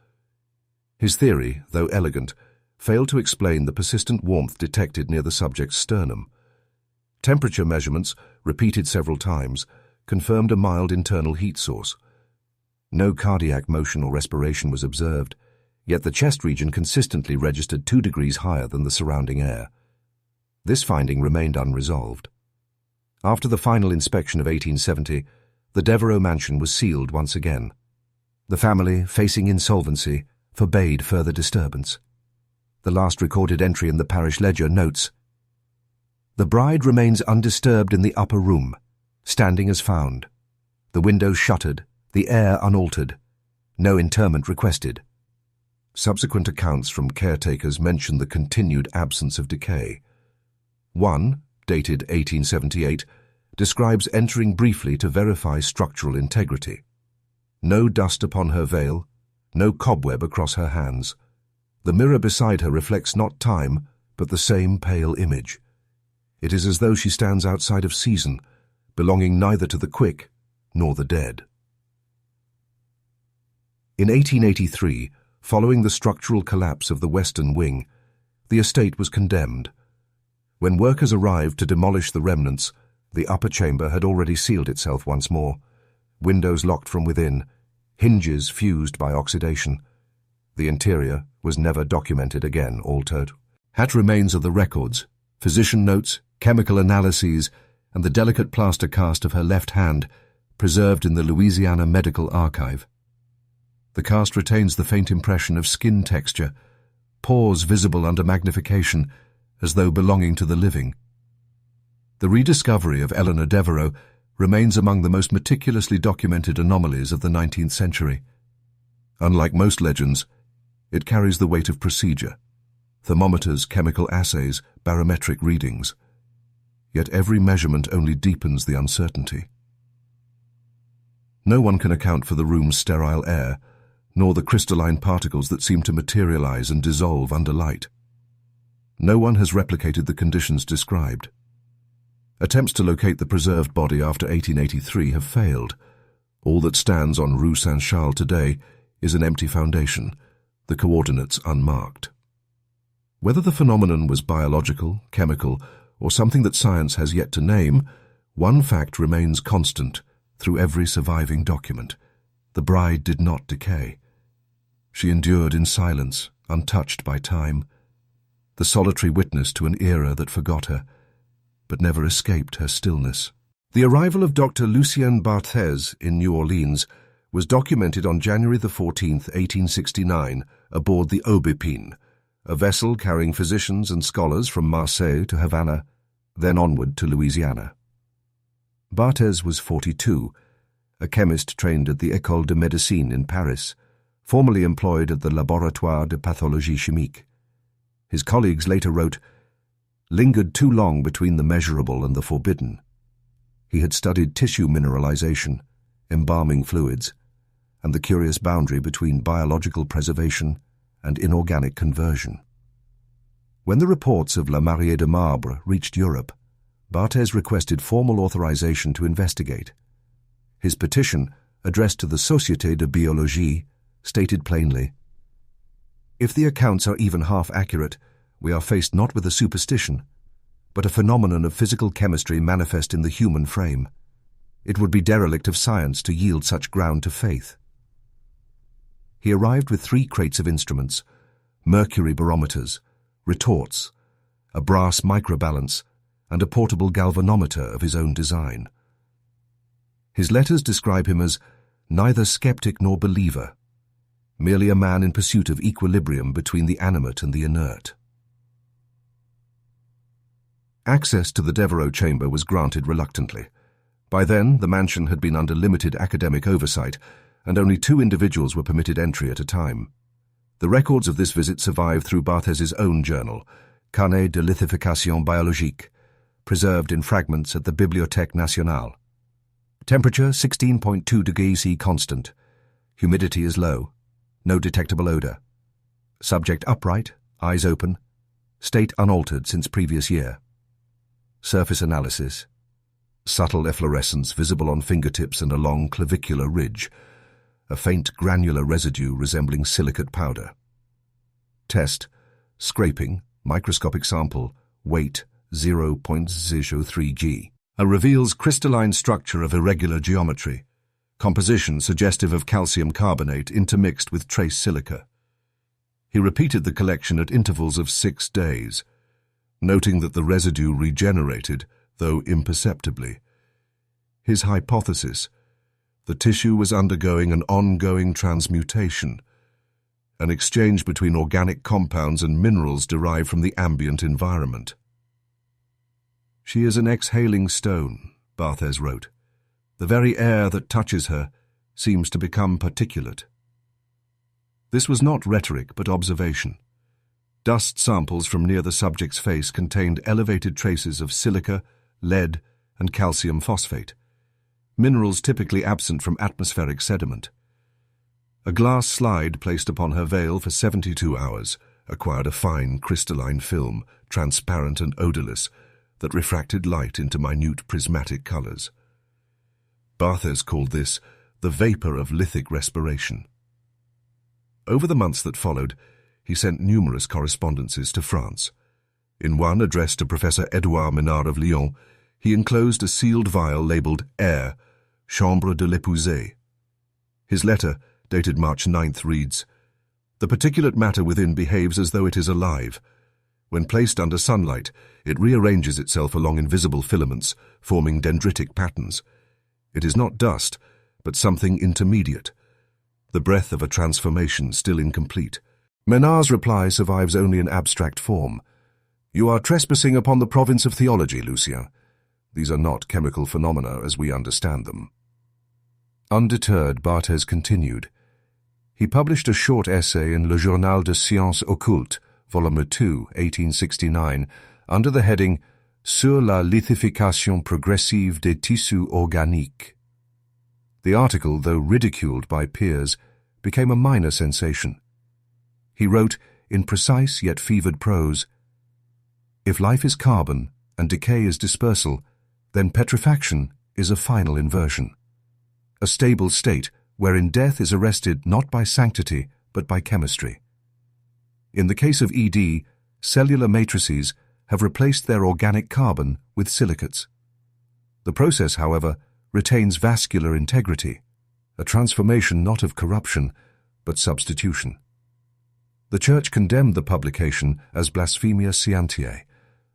His theory, though elegant, failed to explain the persistent warmth detected near the subject's sternum. Temperature measurements, repeated several times, confirmed a mild internal heat source. No cardiac motion or respiration was observed, yet the chest region consistently registered 2 degrees higher than the surrounding air. This finding remained unresolved. After the final inspection of 1870, the Devereaux mansion was sealed once again. The family, facing insolvency, forbade further disturbance. The last recorded entry in the parish ledger notes, "The bride remains undisturbed in the upper room, standing as found. The windows shuttered, the air unaltered. No interment requested." Subsequent accounts from caretakers mention the continued absence of decay. One, dated 1878, describes entering briefly to verify structural integrity. No dust upon her veil, no cobweb across her hands. The mirror beside her reflects not time, but the same pale image. It is as though she stands outside of season, belonging neither to the quick nor the dead. In 1883, following the structural collapse of the western wing, the estate was condemned. When workers arrived to demolish the remnants, the upper chamber had already sealed itself once more, windows locked from within, hinges fused by oxidation. The interior was never documented again, all told. Hat remains of the records, physician notes, chemical analyses, and the delicate plaster cast of her left hand, preserved in the Louisiana Medical Archive. The cast retains the faint impression of skin texture, pores visible under magnification, as though belonging to the living. The rediscovery of Eleanor Devereaux remains among the most meticulously documented anomalies of the 19th century. Unlike most legends, it carries the weight of procedure, thermometers, chemical assays, barometric readings. Yet every measurement only deepens the uncertainty. No one can account for the room's sterile air, nor the crystalline particles that seem to materialize and dissolve under light. No one has replicated the conditions described. Attempts to locate the preserved body after 1883 have failed. All that stands on Rue Saint-Charles today is an empty foundation, the coordinates unmarked. Whether the phenomenon was biological, chemical, or something that science has yet to name, one fact remains constant through every surviving document. The bride did not decay. She endured in silence, untouched by time, the solitary witness to an era that forgot her, but never escaped her stillness. The arrival of Dr. Lucien Barthez in New Orleans was documented on January 14, 1869, aboard the Aubépine, a vessel carrying physicians and scholars from Marseille to Havana, then onward to Louisiana. Barthez was 42, a chemist trained at the École de Médecine in Paris, formerly employed at the Laboratoire de Pathologie Chimique. His colleagues later wrote, "Lingered too long between the measurable and the forbidden." He had studied tissue mineralization, embalming fluids, and the curious boundary between biological preservation and inorganic conversion. When the reports of La Mariée de Marbre reached Europe, Barthez requested formal authorization to investigate. His petition, addressed to the Société de Biologie, stated plainly, "If the accounts are even half accurate, we are faced not with a superstition, but a phenomenon of physical chemistry manifest in the human frame. It would be derelict of science to yield such ground to faith." He arrived with 3 crates of instruments, mercury barometers, retorts, a brass microbalance, and a portable galvanometer of his own design. His letters describe him as neither skeptic nor believer, merely a man in pursuit of equilibrium between the animate and the inert. Access to the Devereaux chamber was granted reluctantly. By then, the mansion had been under limited academic oversight, and only 2 individuals were permitted entry at a time. The records of this visit survive through Barthez's own journal, Carnet de lithification biologique, preserved in fragments at the Bibliothèque Nationale. Temperature 16.2 degrees C constant. Humidity is low. No detectable odor. Subject upright, eyes open. State unaltered since previous year. Surface analysis. Subtle efflorescence visible on fingertips and along clavicular ridge. A faint granular residue resembling silicate powder. Test. Scraping, microscopic sample, weight 0.03 g. Reveals crystalline structure of irregular geometry. Composition suggestive of calcium carbonate intermixed with trace silica. He repeated the collection at intervals of 6 days, noting that the residue regenerated, though imperceptibly. His hypothesis: the tissue was undergoing an ongoing transmutation, an exchange between organic compounds and minerals derived from the ambient environment. "She is an exhaling stone," Barthez wrote. "The very air that touches her seems to become particulate." This was not rhetoric but observation. Dust samples from near the subject's face contained elevated traces of silica, lead, and calcium phosphate, minerals typically absent from atmospheric sediment. A glass slide placed upon her veil for 72 hours acquired a fine crystalline film, transparent and odorless, that refracted light into minute prismatic colors. Barthez called this the vapor of lithic respiration. Over the months that followed, he sent numerous correspondences to France. In one addressed to Professor Édouard Menard of Lyon, he enclosed a sealed vial labeled Air, Chambre de l'Épousée. His letter, dated March 9th, reads, "The particulate matter within behaves as though it is alive. When placed under sunlight, it rearranges itself along invisible filaments, forming dendritic patterns. It is not dust, but something intermediate, the breath of a transformation still incomplete." Menard's reply survives only in abstract form. "You are trespassing upon the province of theology, Lucien. These are not chemical phenomena as we understand them." Undeterred, Barthez continued. He published a short essay in Le Journal de Sciences Occultes, Volume 2, 1869, under the heading Sur la lithification progressive des tissus organiques. The article, though ridiculed by peers, became a minor sensation. He wrote, in precise yet fevered prose, "If life is carbon and decay is dispersal, then petrifaction is a final inversion, a stable state wherein death is arrested not by sanctity but by chemistry. In the case of ED, cellular matrices have replaced their organic carbon with silicates. The process, however, retains vascular integrity, a transformation not of corruption but substitution." The Church condemned the publication as blasphemia scientiae,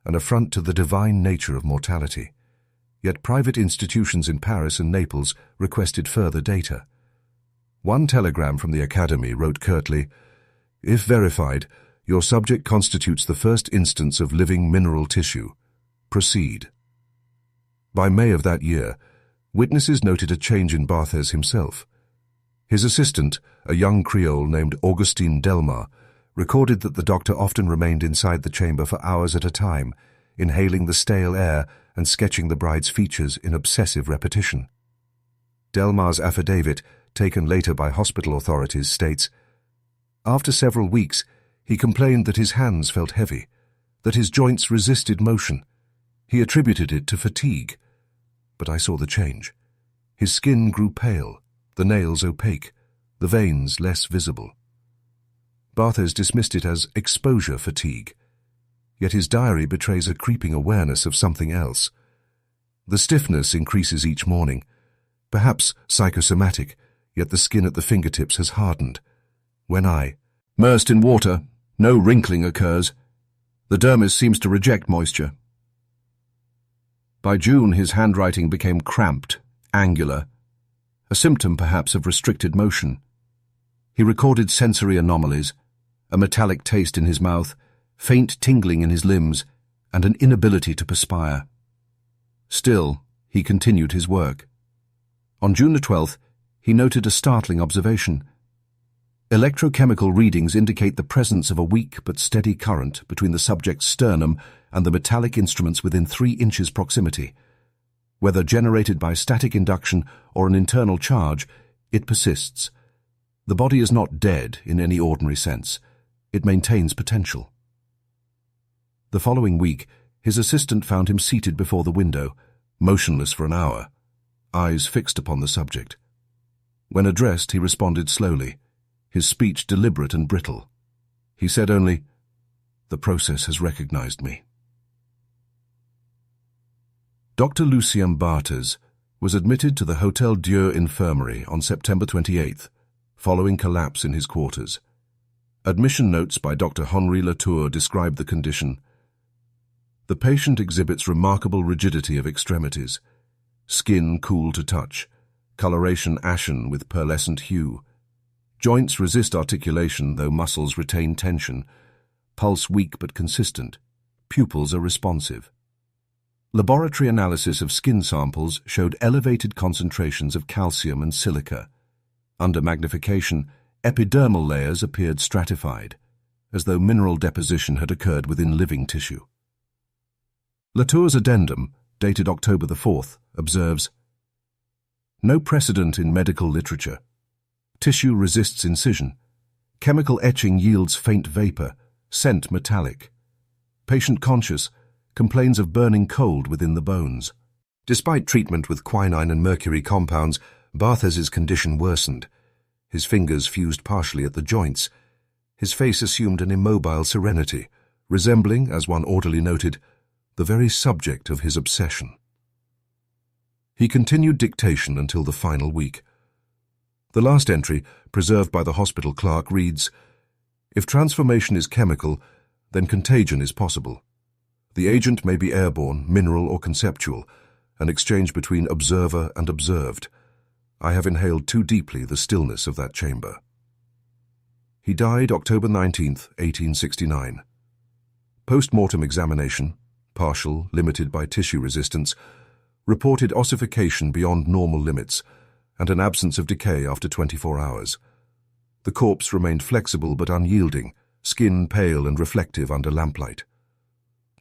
an affront to the divine nature of mortality. Yet private institutions in Paris and Naples requested further data. One telegram from the Academy wrote curtly, "If verified, your subject constitutes the first instance of living mineral tissue. Proceed." By May of that year, Witnesses noted a change in Barthez himself. His assistant, a young Creole named Augustine Delmar, recorded that the doctor often remained inside the chamber for hours at a time, inhaling the stale air and sketching the bride's features in obsessive repetition. Delmar's affidavit, taken later by hospital authorities, states, "After several weeks, he complained that his hands felt heavy, that his joints resisted motion. He attributed it to fatigue. But I saw the change. His skin grew pale, the nails opaque, the veins less visible." Barthez dismissed it as exposure fatigue. Yet his diary betrays a creeping awareness of something else. The stiffness increases each morning, perhaps psychosomatic, yet the skin at the fingertips has hardened. When immersed in water, no wrinkling occurs. The dermis seems to reject moisture. By June, his handwriting became cramped, angular, a symptom perhaps of restricted motion. He recorded sensory anomalies, a metallic taste in his mouth, faint tingling in his limbs, and an inability to perspire. Still, he continued his work. On June the 12th, he noted a startling observation. Electrochemical readings indicate the presence of a weak but steady current between the subject's sternum and the metallic instruments within 3 inches proximity. Whether generated by static induction or an internal charge, it persists. The body is not dead in any ordinary sense. It maintains potential. The following week, his assistant found him seated before the window, motionless for an hour, eyes fixed upon the subject. When addressed, he responded slowly, his speech deliberate and brittle. He said only, "The process has recognized me." Dr. Lucien Barthez was admitted to the Hotel Dieu infirmary on September 28th, following collapse in his quarters. Admission notes by Dr. Henri Latour describe the condition. The patient exhibits remarkable rigidity of extremities, skin cool to touch, coloration ashen with pearlescent hue. Joints resist articulation, though muscles retain tension. Pulse weak but consistent. Pupils are responsive. Laboratory analysis of skin samples showed elevated concentrations of calcium and silica. Under magnification, epidermal layers appeared stratified, as though mineral deposition had occurred within living tissue. Latour's addendum, dated October the 4th, observes, "No precedent in medical literature. Tissue resists incision. Chemical etching yields faint vapor, scent metallic. Patient conscious, complains of burning cold within the bones." Despite treatment with quinine and mercury compounds, Barthez's condition worsened. His fingers fused partially at the joints. His face assumed an immobile serenity, resembling, as one orderly noted, the very subject of his obsession. He continued dictation until the final week. The last entry, preserved by the hospital clerk, reads, "If transformation is chemical, then contagion is possible. The agent may be airborne, mineral, or conceptual, an exchange between observer and observed. I have inhaled too deeply the stillness of that chamber." He died October 19th, 1869. Post-mortem examination, partial, limited by tissue resistance, reported ossification beyond normal limits and an absence of decay after 24 hours. The corpse remained flexible but unyielding, skin pale and reflective under lamplight.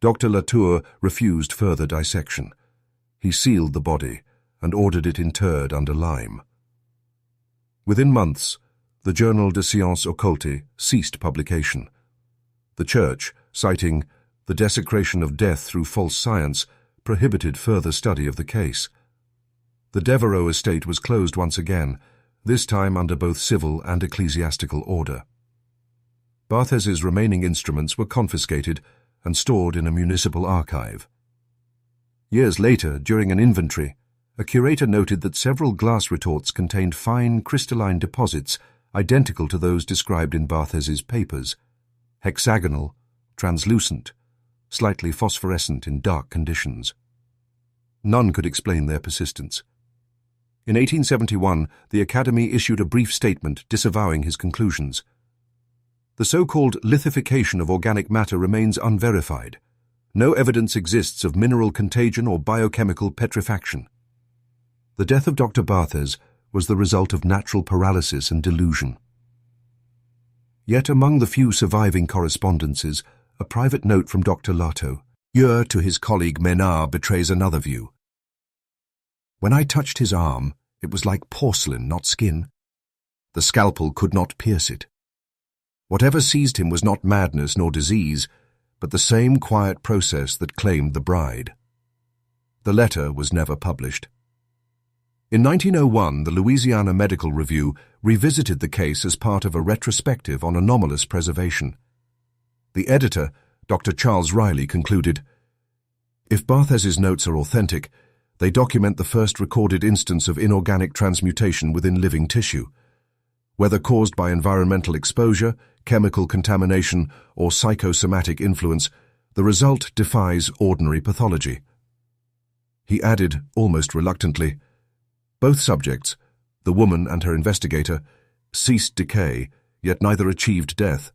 Dr. Latour refused further dissection. He sealed the body and ordered it interred under lime. Within months, the Journal de Sciences Occultes ceased publication. The Church, citing the desecration of death through false science, prohibited further study of the case. The Devereaux estate was closed once again, this time under both civil and ecclesiastical order. Barthez's remaining instruments were confiscated and stored in a municipal archive. Years later, during an inventory, a curator noted that several glass retorts contained fine crystalline deposits identical to those described in Barthez's papers, hexagonal, translucent, slightly phosphorescent in dark conditions. None could explain their persistence. In 1871, the Academy issued a brief statement disavowing his conclusions. The so-called lithification of organic matter remains unverified. No evidence exists of mineral contagion or biochemical petrifaction. The The death of Dr. Barthes was the result of natural paralysis and delusion. Yet among the few surviving correspondences, a private note from Dr. Lato, to his colleague Menard, betrays another view. When I touched his arm, it was like porcelain, not skin. The scalpel could not pierce it. Whatever seized him was not madness nor disease, but the same quiet process that claimed the bride. The letter was never published. In 1901, the Louisiana Medical Review revisited the case as part of a retrospective on anomalous preservation. The editor, Dr. Charles Riley, concluded, "If Barthes's notes are authentic, they document the first recorded instance of inorganic transmutation within living tissue. Whether caused by environmental exposure, chemical contamination, or psychosomatic influence, the result defies ordinary pathology." He added, almost reluctantly, "Both subjects, the woman and her investigator, ceased decay, yet neither achieved death.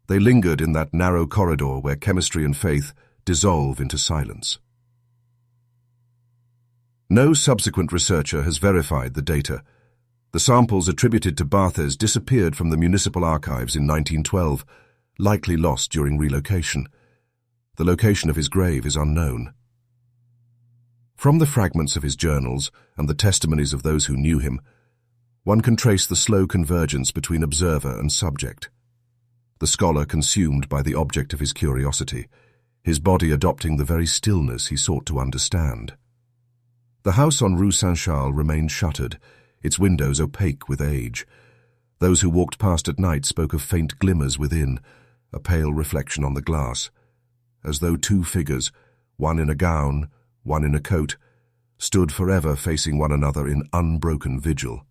They lingered in that narrow corridor where chemistry and faith dissolve into silence." No subsequent researcher has verified the data. The samples attributed to Barthes disappeared from the municipal archives in 1912, likely lost during relocation. The location of his grave is unknown. From the fragments of his journals and the testimonies of those who knew him, one can trace the slow convergence between observer and subject. The scholar consumed by the object of his curiosity, his body adopting the very stillness he sought to understand. The house on Rue Saint-Charles remained shuttered, its windows opaque with age. Those who walked past at night spoke of faint glimmers within, a pale reflection on the glass, as though two figures, one in a gown, one in a coat, stood forever facing one another in unbroken vigil.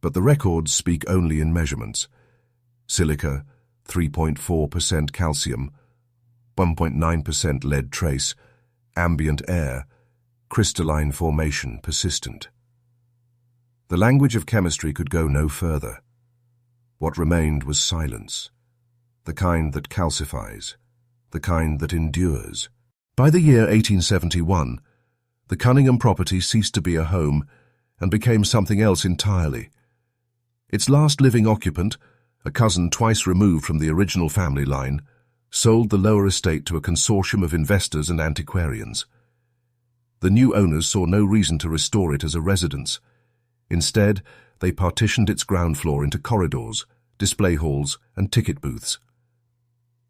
But the records speak only in measurements. Silica, 3.4% calcium, 1.9% lead trace, ambient air, crystalline formation persistent. The language of chemistry could go no further. What remained was silence, the kind that calcifies, the kind that endures. By the year 1871, the Cunningham property ceased to be a home and became something else entirely. Its last living occupant, a cousin twice removed from the original family line, sold the lower estate to a consortium of investors and antiquarians. The new owners saw no reason to restore it as a residence. Instead, they partitioned its ground floor into corridors, display halls, and ticket booths.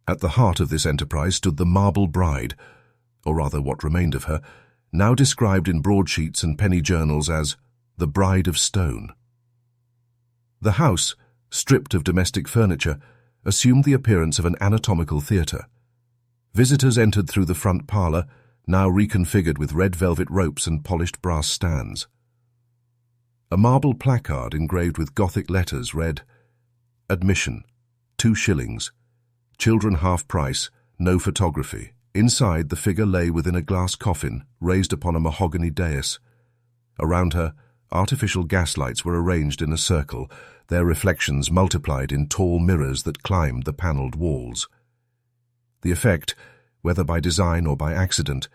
At the heart of this enterprise stood the marble bride, or rather what remained of her, now described in broadsheets and penny journals as the Bride of Stone. The house, stripped of domestic furniture, assumed the appearance of an anatomical theatre. Visitors entered through the front parlour, now reconfigured with red velvet ropes and polished brass stands. A marble placard engraved with Gothic letters read, "Admission, 2 shillings. Children half price, no photography." Inside, the figure lay within a glass coffin raised upon a mahogany dais. Around her, artificial gaslights were arranged in a circle, their reflections multiplied in tall mirrors that climbed the panelled walls. The effect, whether by design or by accident,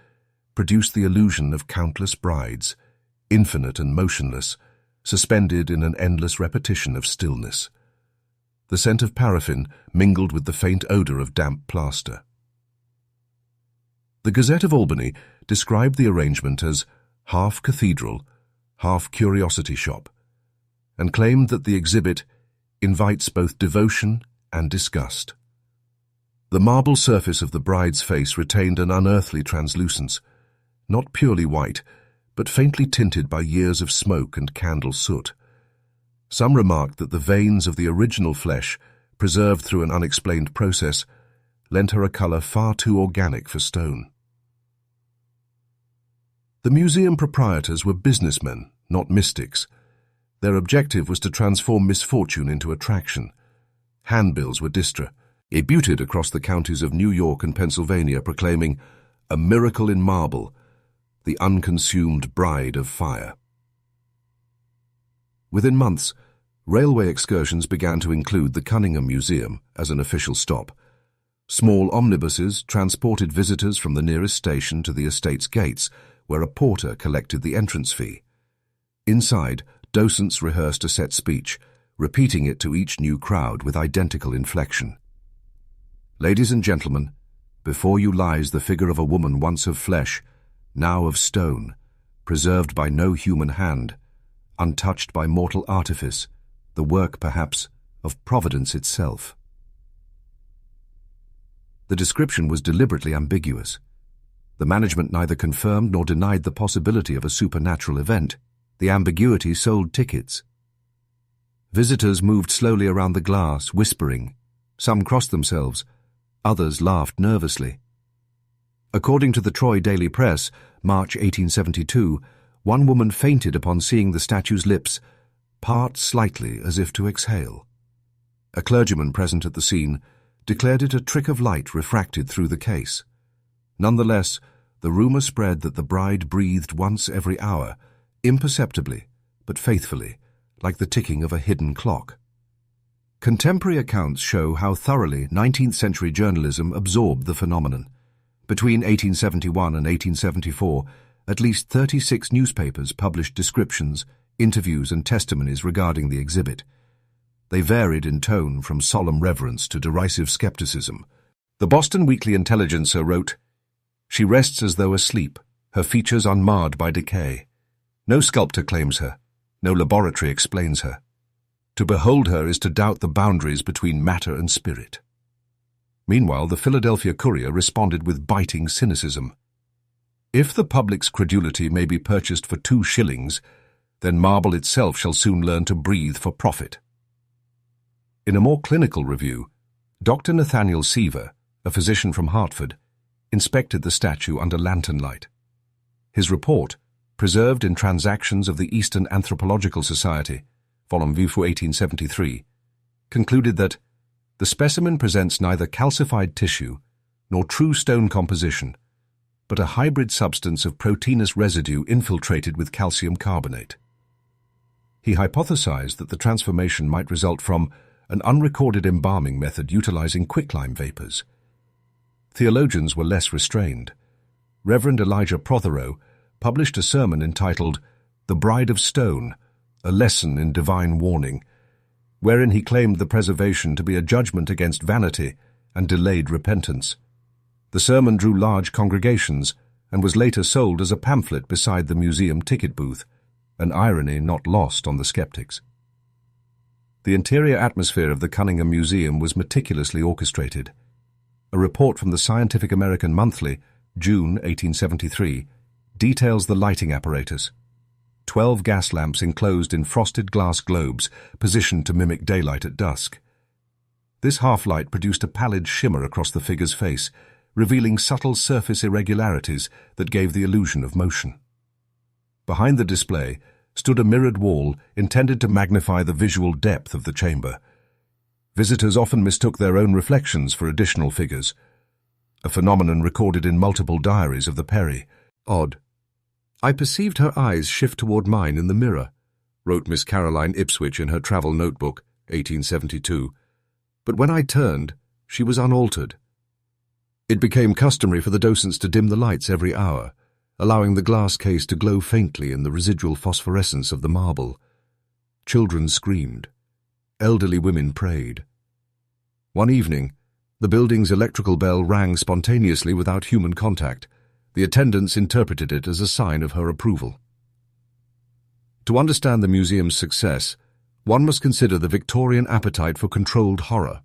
produced the illusion of countless brides, infinite and motionless, suspended in an endless repetition of stillness. The scent of paraffin mingled with the faint odour of damp plaster. The Gazette of Albany described the arrangement as half cathedral, half curiosity shop, and claimed that the exhibit invites both devotion and disgust. The marble surface of the bride's face retained an unearthly translucence, not purely white, but faintly tinted by years of smoke and candle soot. Some remarked that the veins of the original flesh, preserved through an unexplained process, lent her a colour far too organic for stone. The museum proprietors were businessmen, not mystics. Their objective was to transform misfortune into attraction. Handbills were distributed across the counties of New York and Pennsylvania proclaiming, "A miracle in marble, the unconsumed bride of fire." Within months, railway excursions began to include the Cunningham Museum as an official stop. Small omnibuses transported visitors from the nearest station to the estate's gates, where a porter collected the entrance fee. Inside, docents rehearsed a set speech, repeating it to each new crowd with identical inflection. "Ladies and gentlemen, before you lies the figure of a woman once of flesh, now of stone, preserved by no human hand, untouched by mortal artifice, the work, perhaps, of Providence itself." The description was deliberately ambiguous. The management neither confirmed nor denied the possibility of a supernatural event. The ambiguity sold tickets. Visitors moved slowly around the glass, whispering. Some crossed themselves. Others laughed nervously. According to the Troy Daily Press, March 1872, one woman fainted upon seeing the statue's lips part slightly as if to exhale. A clergyman present at the scene declared it a trick of light refracted through the case. Nonetheless, the rumor spread that the bride breathed once every hour, imperceptibly, but faithfully, like the ticking of a hidden clock. Contemporary accounts show how thoroughly 19th-century journalism absorbed the phenomenon. Between 1871 and 1874, at least 36 newspapers published descriptions, interviews, and testimonies regarding the exhibit. They varied in tone from solemn reverence to derisive skepticism. The Boston Weekly Intelligencer wrote, "She rests as though asleep, her features unmarred by decay. No sculptor claims her, no laboratory explains her. To behold her is to doubt the boundaries between matter and spirit." Meanwhile, the Philadelphia Courier responded with biting cynicism. "If the public's credulity may be purchased for 2 shillings, then marble itself shall soon learn to breathe for profit." In a more clinical review, Dr. Nathaniel Seaver, a physician from Hartford, inspected the statue under lantern light. His report, preserved in Transactions of the Eastern Anthropological Society, Volume V for 1873, concluded that the specimen presents neither calcified tissue nor true stone composition, but a hybrid substance of proteinous residue infiltrated with calcium carbonate. He hypothesized that the transformation might result from an unrecorded embalming method utilizing quicklime vapors. Theologians were less restrained. Reverend Elijah Prothero published a sermon entitled "The Bride of Stone, a Lesson in Divine Warning," wherein he claimed the preservation to be a judgment against vanity and delayed repentance. The sermon drew large congregations and was later sold as a pamphlet beside the museum ticket booth, an irony not lost on the skeptics. The interior atmosphere of the Cunningham Museum was meticulously orchestrated. A report from the Scientific American Monthly, June 1873, details the lighting apparatus. 12 gas lamps enclosed in frosted glass globes positioned to mimic daylight at dusk. This half-light produced a pallid shimmer across the figure's face, revealing subtle surface irregularities that gave the illusion of motion. Behind the display stood a mirrored wall intended to magnify the visual depth of the chamber. Visitors often mistook their own reflections for additional figures, a phenomenon recorded in multiple diaries of the Perry. "Odd. I perceived her eyes shift toward mine in the mirror," wrote Miss Caroline Ipswich in her travel notebook, 1872. "But when I turned, she was unaltered." It became customary for the docents to dim the lights every hour, allowing the glass case to glow faintly in the residual phosphorescence of the marble. Children screamed. Elderly women prayed. One evening, the building's electrical bell rang spontaneously without human contact. The attendants interpreted it as a sign of her approval. To understand the museum's success, one must consider the Victorian appetite for controlled horror,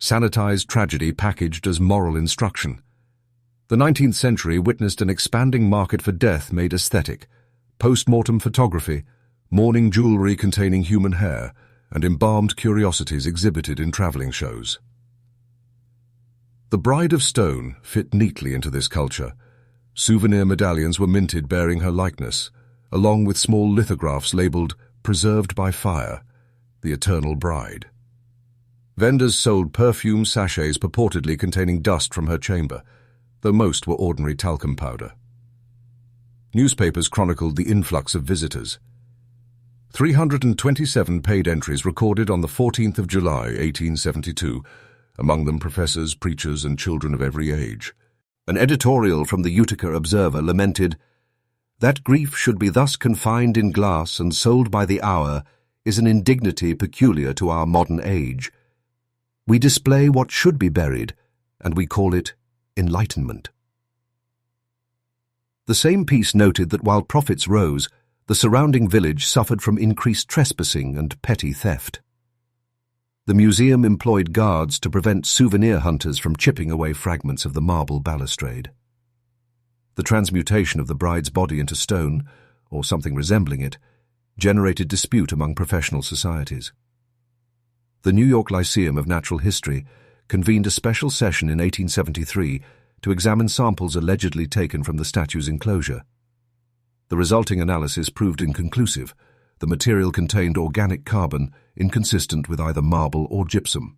sanitized tragedy packaged as moral instruction. The 19th century witnessed an expanding market for death made aesthetic, post-mortem photography, mourning jewelry containing human hair, and embalmed curiosities exhibited in traveling shows. The Bride of Stone fit neatly into this culture. Souvenir medallions were minted bearing her likeness, along with small lithographs labeled "Preserved by Fire, the Eternal Bride." Vendors sold perfume sachets purportedly containing dust from her chamber, though most were ordinary talcum powder. Newspapers chronicled the influx of visitors. 327 paid entries recorded on the 14th of July, 1872, among them professors, preachers, and children of every age. An editorial from the Utica Observer lamented, That grief should be thus confined in glass and sold by the hour is an indignity peculiar to our modern age. We display what should be buried, and we call it enlightenment. The same piece noted that while profits rose, the surrounding village suffered from increased trespassing and petty theft. The museum employed guards to prevent souvenir hunters from chipping away fragments of the marble balustrade. The transmutation of the bride's body into stone, or something resembling it, generated dispute among professional societies. The New York Lyceum of Natural History convened a special session in 1873 to examine samples allegedly taken from the statue's enclosure. The resulting analysis proved inconclusive. The material contained organic carbon inconsistent with either marble or gypsum.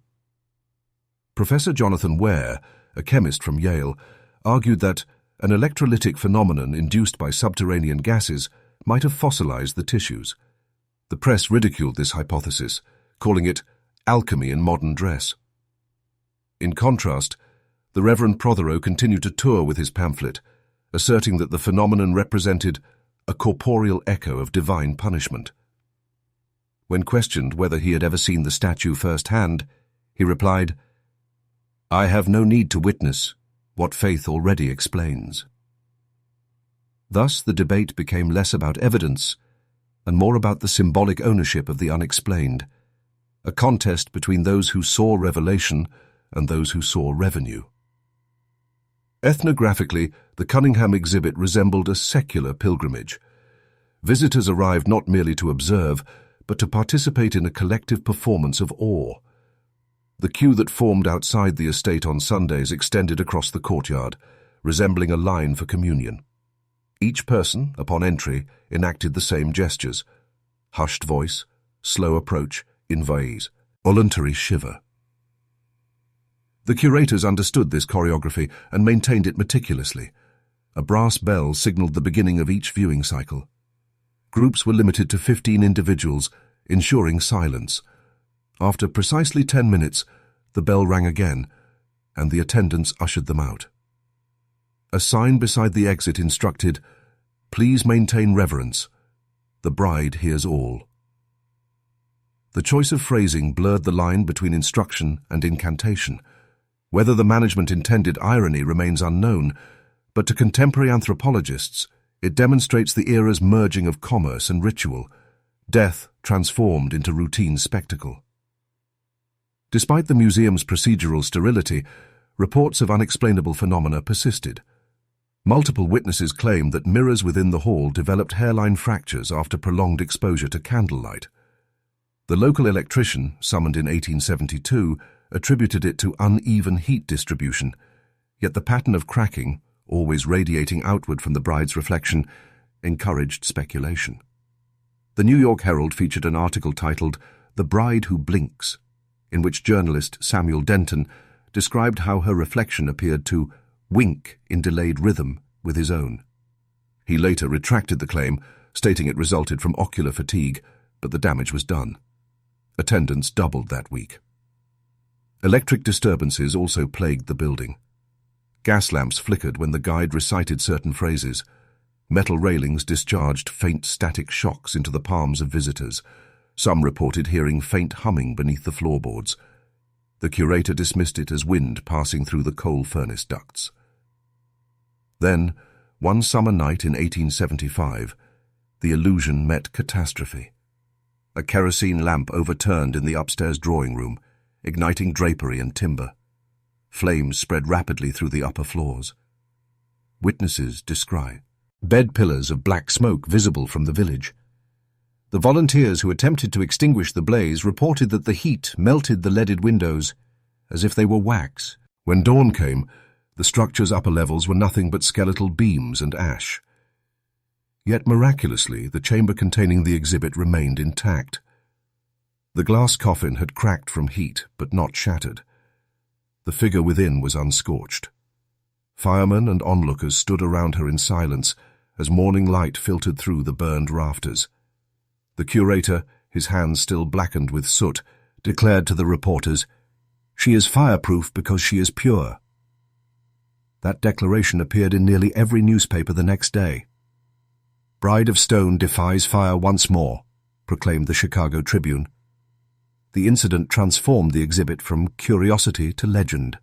Professor Jonathan Ware, a chemist from Yale, argued that an electrolytic phenomenon induced by subterranean gases might have fossilized the tissues. The press ridiculed this hypothesis, calling it alchemy in modern dress. In contrast, the Reverend Prothero continued to tour with his pamphlet, asserting that the phenomenon represented a corporeal echo of divine punishment. When questioned whether he had ever seen the statue firsthand, he replied, "I have no need to witness what faith already explains." Thus, the debate became less about evidence and more about the symbolic ownership of the unexplained, a contest between those who saw revelation and those who saw revenue. Ethnographically, the Cunningham exhibit resembled a secular pilgrimage. Visitors arrived not merely to observe, but to participate in a collective performance of awe. The queue that formed outside the estate on Sundays extended across the courtyard, resembling a line for communion. Each person, upon entry, enacted the same gestures: hushed voice, slow approach, invoice, voluntary shiver. The curators understood this choreography and maintained it meticulously. A brass bell signaled the beginning of each viewing cycle. Groups were limited to 15 individuals, ensuring silence. After precisely 10 minutes, the bell rang again, and the attendants ushered them out. A sign beside the exit instructed, "Please maintain reverence. The bride hears all." The choice of phrasing blurred the line between instruction and incantation. Whether the management intended irony remains unknown, but to contemporary anthropologists, it demonstrates the era's merging of commerce and ritual, death transformed into routine spectacle. Despite the museum's procedural sterility, reports of unexplainable phenomena persisted. Multiple witnesses claimed that mirrors within the hall developed hairline fractures after prolonged exposure to candlelight. The local electrician, summoned in 1872, attributed it to uneven heat distribution, yet the pattern of cracking, always radiating outward from the bride's reflection, encouraged speculation. The New York Herald featured an article titled "The Bride Who Blinks," in which journalist Samuel Denton described how her reflection appeared to wink in delayed rhythm with his own. He later retracted the claim, stating it resulted from ocular fatigue, but the damage was done. Attendance doubled that week. Electric disturbances also plagued the building. Gas lamps flickered when the guide recited certain phrases. Metal railings discharged faint static shocks into the palms of visitors. Some reported hearing faint humming beneath the floorboards. The curator dismissed it as wind passing through the coal furnace ducts. Then, one summer night in 1875, the illusion met catastrophe. A kerosene lamp overturned in the upstairs drawing room, igniting drapery and timber. Flames spread rapidly through the upper floors. Witnesses descry bed pillars of black smoke visible from the village. The volunteers who attempted to extinguish the blaze reported that the heat melted the leaded windows as if they were wax. When dawn came, the structure's upper levels were nothing but skeletal beams and ash. Yet miraculously, the chamber containing the exhibit remained intact. The glass coffin had cracked from heat, but not shattered. The figure within was unscorched. Firemen and onlookers stood around her in silence as morning light filtered through the burned rafters. The curator, his hands still blackened with soot, declared to the reporters, "She is fireproof because she is pure." That declaration appeared in nearly every newspaper the next day. "Bride of Stone defies fire once more," proclaimed the Chicago Tribune. The incident transformed the exhibit from curiosity to legend.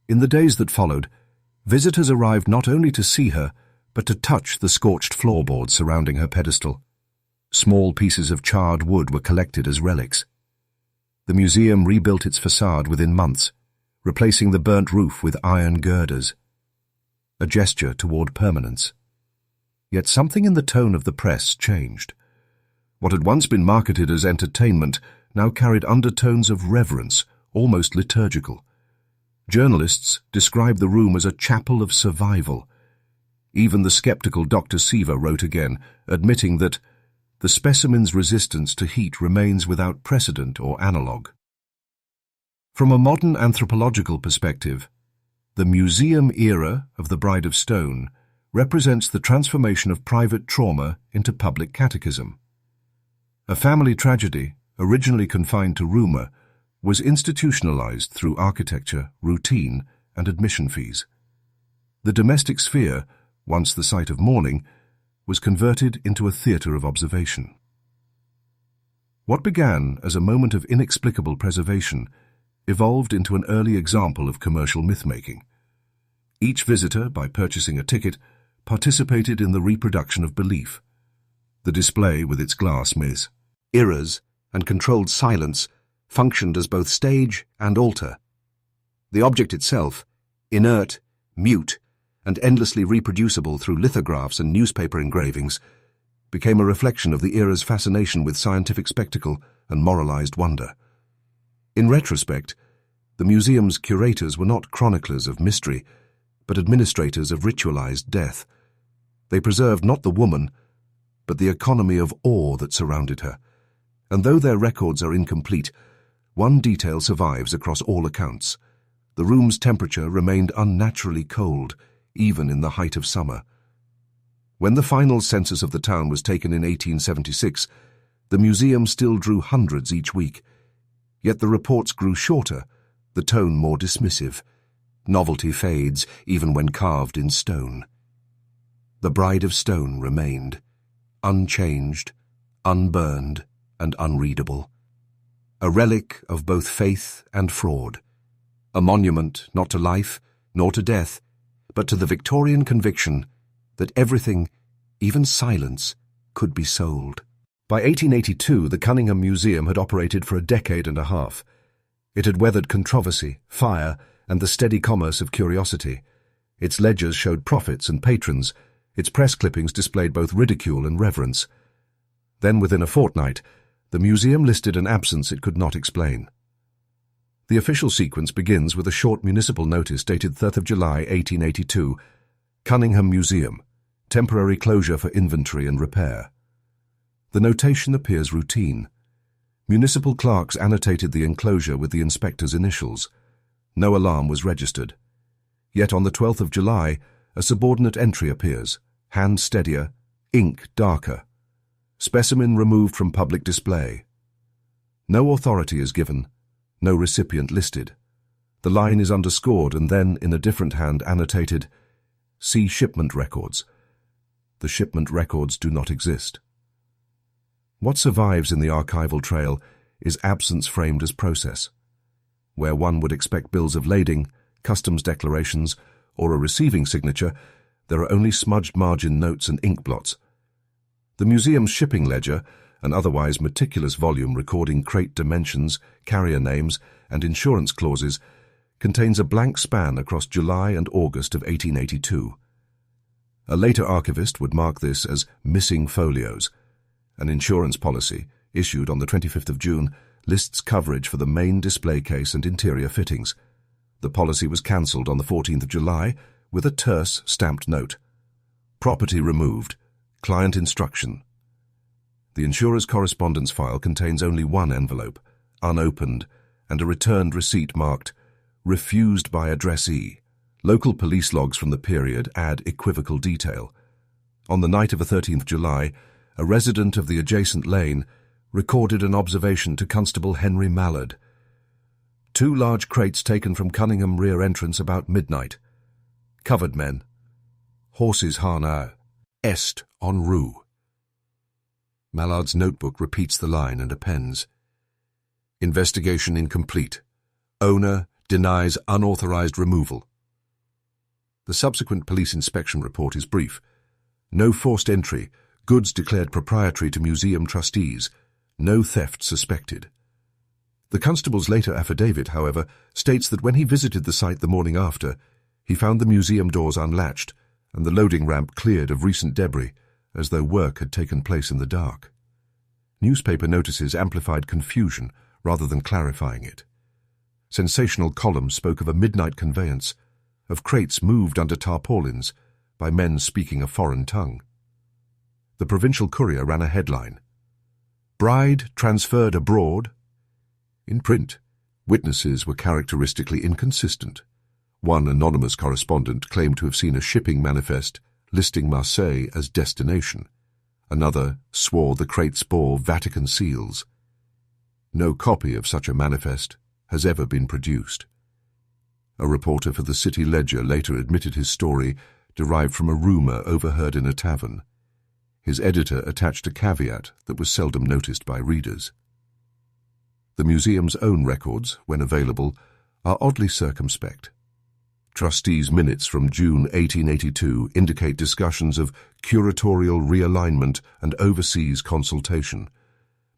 In the days that followed, visitors arrived not only to see her, but to touch the scorched floorboards surrounding her pedestal. Small pieces of charred wood were collected as relics. The museum rebuilt its facade within months, replacing the burnt roof with iron girders, a gesture toward permanence. Yet something in the tone of the press changed. What had once been marketed as entertainment now carried undertones of reverence, almost liturgical. Journalists described the room as a chapel of survival. Even the skeptical Dr. Seaver wrote again, admitting that the specimen's resistance to heat remains without precedent or analogue. From a modern anthropological perspective, the museum era of the Bride of Stone represents the transformation of private trauma into public catechism. A family tragedy, originally confined to rumor, was institutionalized through architecture, routine, and admission fees. The domestic sphere, once the site of mourning, was converted into a theatre of observation. What began as a moment of inexplicable preservation evolved into an early example of commercial myth-making. Each visitor, by purchasing a ticket, participated in the reproduction of belief. The display, with its glass maze, eras, and controlled silence, functioned as both stage and altar. The object itself, inert, mute, and endlessly reproducible through lithographs and newspaper engravings, became a reflection of the era's fascination with scientific spectacle and moralized wonder. In retrospect, the museum's curators were not chroniclers of mystery, but administrators of ritualized death. They preserved not the woman, but the economy of awe that surrounded her. And though their records are incomplete, one detail survives across all accounts. The room's temperature remained unnaturally cold, even in the height of summer. When the final census of the town was taken in 1876, the museum still drew hundreds each week. Yet the reports grew shorter, the tone more dismissive. Novelty fades, even when carved in stone. The Bride of Stone remained, unchanged, unburned, and unreadable. A relic of both faith and fraud. A monument not to life, nor to death, but to the Victorian conviction that everything, even silence, could be sold. By 1882, the Cunningham Museum had operated for a decade and a half. It had weathered controversy, fire, and the steady commerce of curiosity. Its ledgers showed profits and patrons. Its press clippings displayed both ridicule and reverence. Then, within a fortnight, the museum listed an absence it could not explain. The official sequence begins with a short municipal notice dated 3rd of July, 1882, Cunningham Museum, temporary closure for inventory and repair. The notation appears routine. Municipal clerks annotated the enclosure with the inspector's initials. No alarm was registered. Yet on the 12th of July, a subordinate entry appears, hand steadier, ink darker. Specimen removed from public display. No authority is given, no recipient listed. The line is underscored and then, in a different hand, annotated, "See shipment records." The shipment records do not exist. What survives in the archival trail is absence framed as process. Where one would expect bills of lading, customs declarations, or a receiving signature, there are only smudged margin notes and ink blots. The museum's shipping ledger, an otherwise meticulous volume recording crate dimensions, carrier names, and insurance clauses, contains a blank span across July and August of 1882. A later archivist would mark this as missing folios. An insurance policy, issued on the 25th of June, lists coverage for the main display case and interior fittings. The policy was cancelled on the 14th of July with a terse stamped note. Property removed. Client instruction. The insurer's correspondence file contains only one envelope, unopened, and a returned receipt marked, "Refused by addressee." Local police logs from the period add equivocal detail. On the night of the 13th July, a resident of the adjacent lane recorded an observation to Constable Henry Mallard. 2 large crates taken from Cunningham rear entrance about midnight. Covered men. Horses harnau. est en route. Mallard's notebook repeats the line and appends. Investigation incomplete. Owner denies unauthorized removal. The subsequent police inspection report is brief. No forced entry, goods declared proprietary to museum trustees, no theft suspected. The constable's later affidavit, however, states that when he visited the site the morning after, he found the museum doors unlatched and the loading ramp cleared of recent debris, as though work had taken place in the dark. Newspaper notices amplified confusion rather than clarifying it. Sensational columns spoke of a midnight conveyance, of crates moved under tarpaulins by men speaking a foreign tongue. The Provincial Courier ran a headline, "Bride transferred abroad." In print, witnesses were characteristically inconsistent. One anonymous correspondent claimed to have seen a shipping manifest listing Marseille as destination. Another swore the crates bore Vatican seals. No copy of such a manifest has ever been produced. A reporter for the City Ledger later admitted his story derived from a rumor overheard in a tavern. His editor attached a caveat that was seldom noticed by readers. The museum's own records, when available, are oddly circumspect. Trustees' minutes from June 1882 indicate discussions of curatorial realignment and overseas consultation.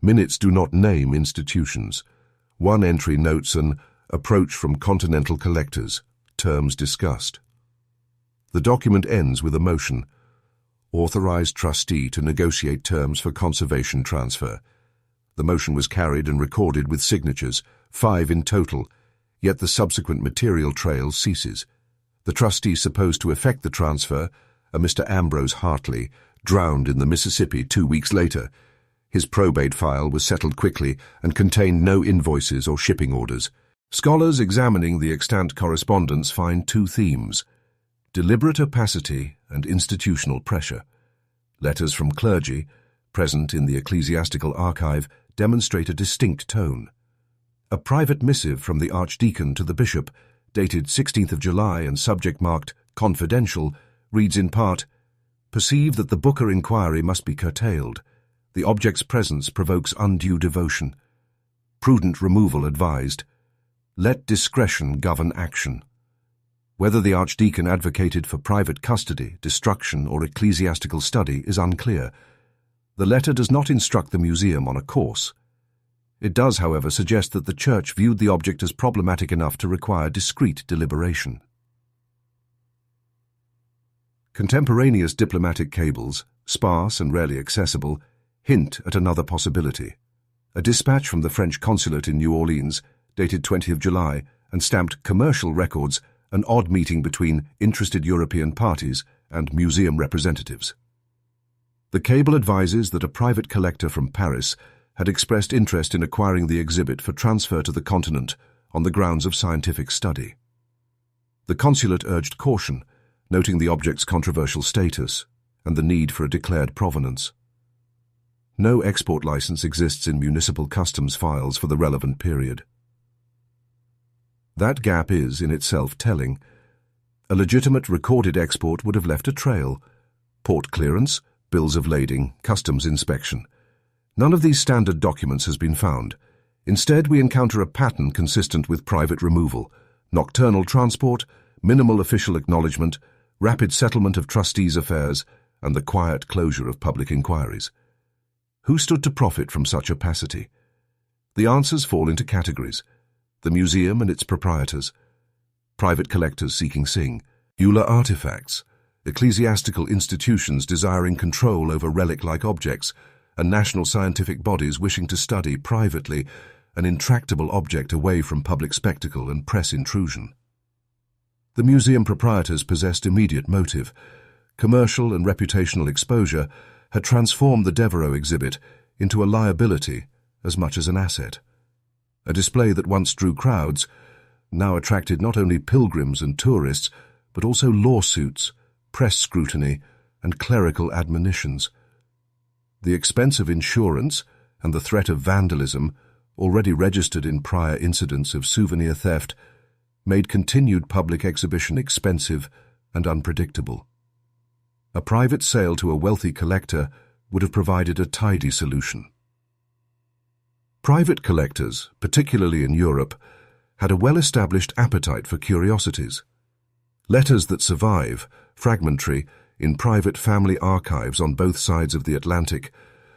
Minutes do not name institutions. One entry notes an approach from continental collectors, terms discussed. The document ends with a motion, authorized trustee to negotiate terms for conservation transfer. The motion was carried and recorded with signatures, 5 in total, yet the subsequent material trail ceases. The trustee supposed to effect the transfer, a Mr. Ambrose Hartley, drowned in the Mississippi 2 weeks later. His probate file was settled quickly and contained no invoices or shipping orders. Scholars examining the extant correspondence find 2 themes: deliberate opacity and institutional pressure. Letters from clergy, present in the ecclesiastical archive, demonstrate a distinct tone. A private missive from the Archdeacon to the Bishop, dated 16th of July and subject marked "Confidential," reads in part, "Perceive that the Booker inquiry must be curtailed. The object's presence provokes undue devotion. Prudent removal advised. Let discretion govern action." Whether the Archdeacon advocated for private custody, destruction, or ecclesiastical study is unclear. The letter does not instruct the museum on a course. It does, however, suggest that the Church viewed the object as problematic enough to require discreet deliberation. Contemporaneous diplomatic cables, sparse and rarely accessible, hint at another possibility. A dispatch from the French consulate in New Orleans, dated 20th of July, and stamped "Commercial Records," an odd meeting between interested European parties and museum representatives. The cable advises that a private collector from Paris had expressed interest in acquiring the exhibit for transfer to the continent on the grounds of scientific study. The consulate urged caution, noting the object's controversial status and the need for a declared provenance. No export license exists in municipal customs files for the relevant period. That gap is, in itself, telling. A legitimate recorded export would have left a trail: port clearance, bills of lading, customs inspection. None of these standard documents has been found. Instead, we encounter a pattern consistent with private removal: nocturnal transport, minimal official acknowledgement, rapid settlement of trustees' affairs, and the quiet closure of public inquiries. Who stood to profit from such opacity? The answers fall into categories: the museum and its proprietors, private collectors seeking sing, Euler artifacts, ecclesiastical institutions desiring control over relic-like objects, and national scientific bodies wishing to study privately an intractable object away from public spectacle and press intrusion. The museum proprietors possessed immediate motive. Commercial and reputational exposure had transformed the Devereaux exhibit into a liability as much as an asset. A display that once drew crowds now attracted not only pilgrims and tourists, but also lawsuits, press scrutiny, and clerical admonitions. The expense of insurance and the threat of vandalism, already registered in prior incidents of souvenir theft, made continued public exhibition expensive and unpredictable. A private sale to a wealthy collector would have provided a tidy solution. Private collectors, particularly in Europe, had a well-established appetite for curiosities. Letters that survive, fragmentary, in private family archives on both sides of the Atlantic,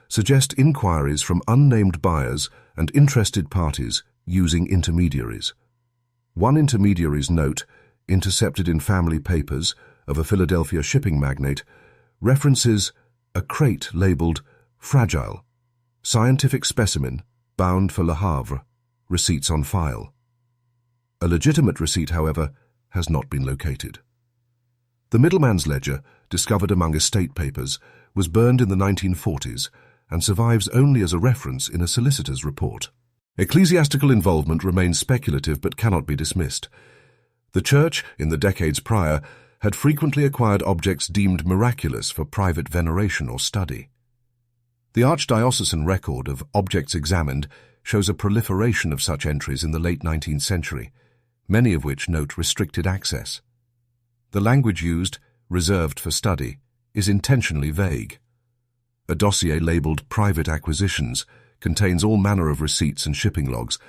suggest inquiries from unnamed buyers and interested parties using intermediaries. One intermediary's note, intercepted in family papers of a Philadelphia shipping magnate, references a crate labeled "Fragile, scientific specimen, bound for Le Havre, receipts on file." A legitimate receipt, however, has not been located. The middleman's ledger, discovered among estate papers, was burned in the 1940s and survives only as a reference in a solicitor's report. Ecclesiastical involvement remains speculative but cannot be dismissed. The Church, in the decades prior, had frequently acquired objects deemed miraculous for private veneration or study. The archdiocesan record of objects examined shows a proliferation of such entries in the late 19th century, many of which note restricted access. The language used, reserved for study, is intentionally vague. A dossier labeled "Private Acquisitions" contains all manner of receipts and shipping logs,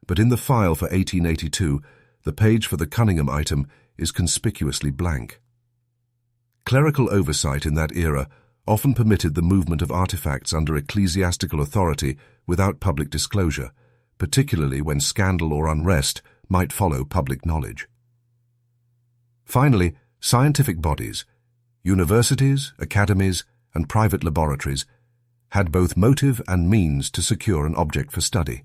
but in the file for 1882, the page for the Cunningham item is conspicuously blank. Clerical oversight in that era often permitted the movement of artifacts under ecclesiastical authority without public disclosure, particularly when scandal or unrest might follow public knowledge. Finally, scientific bodies, universities, academies, and private laboratories had both motive and means to secure an object for study.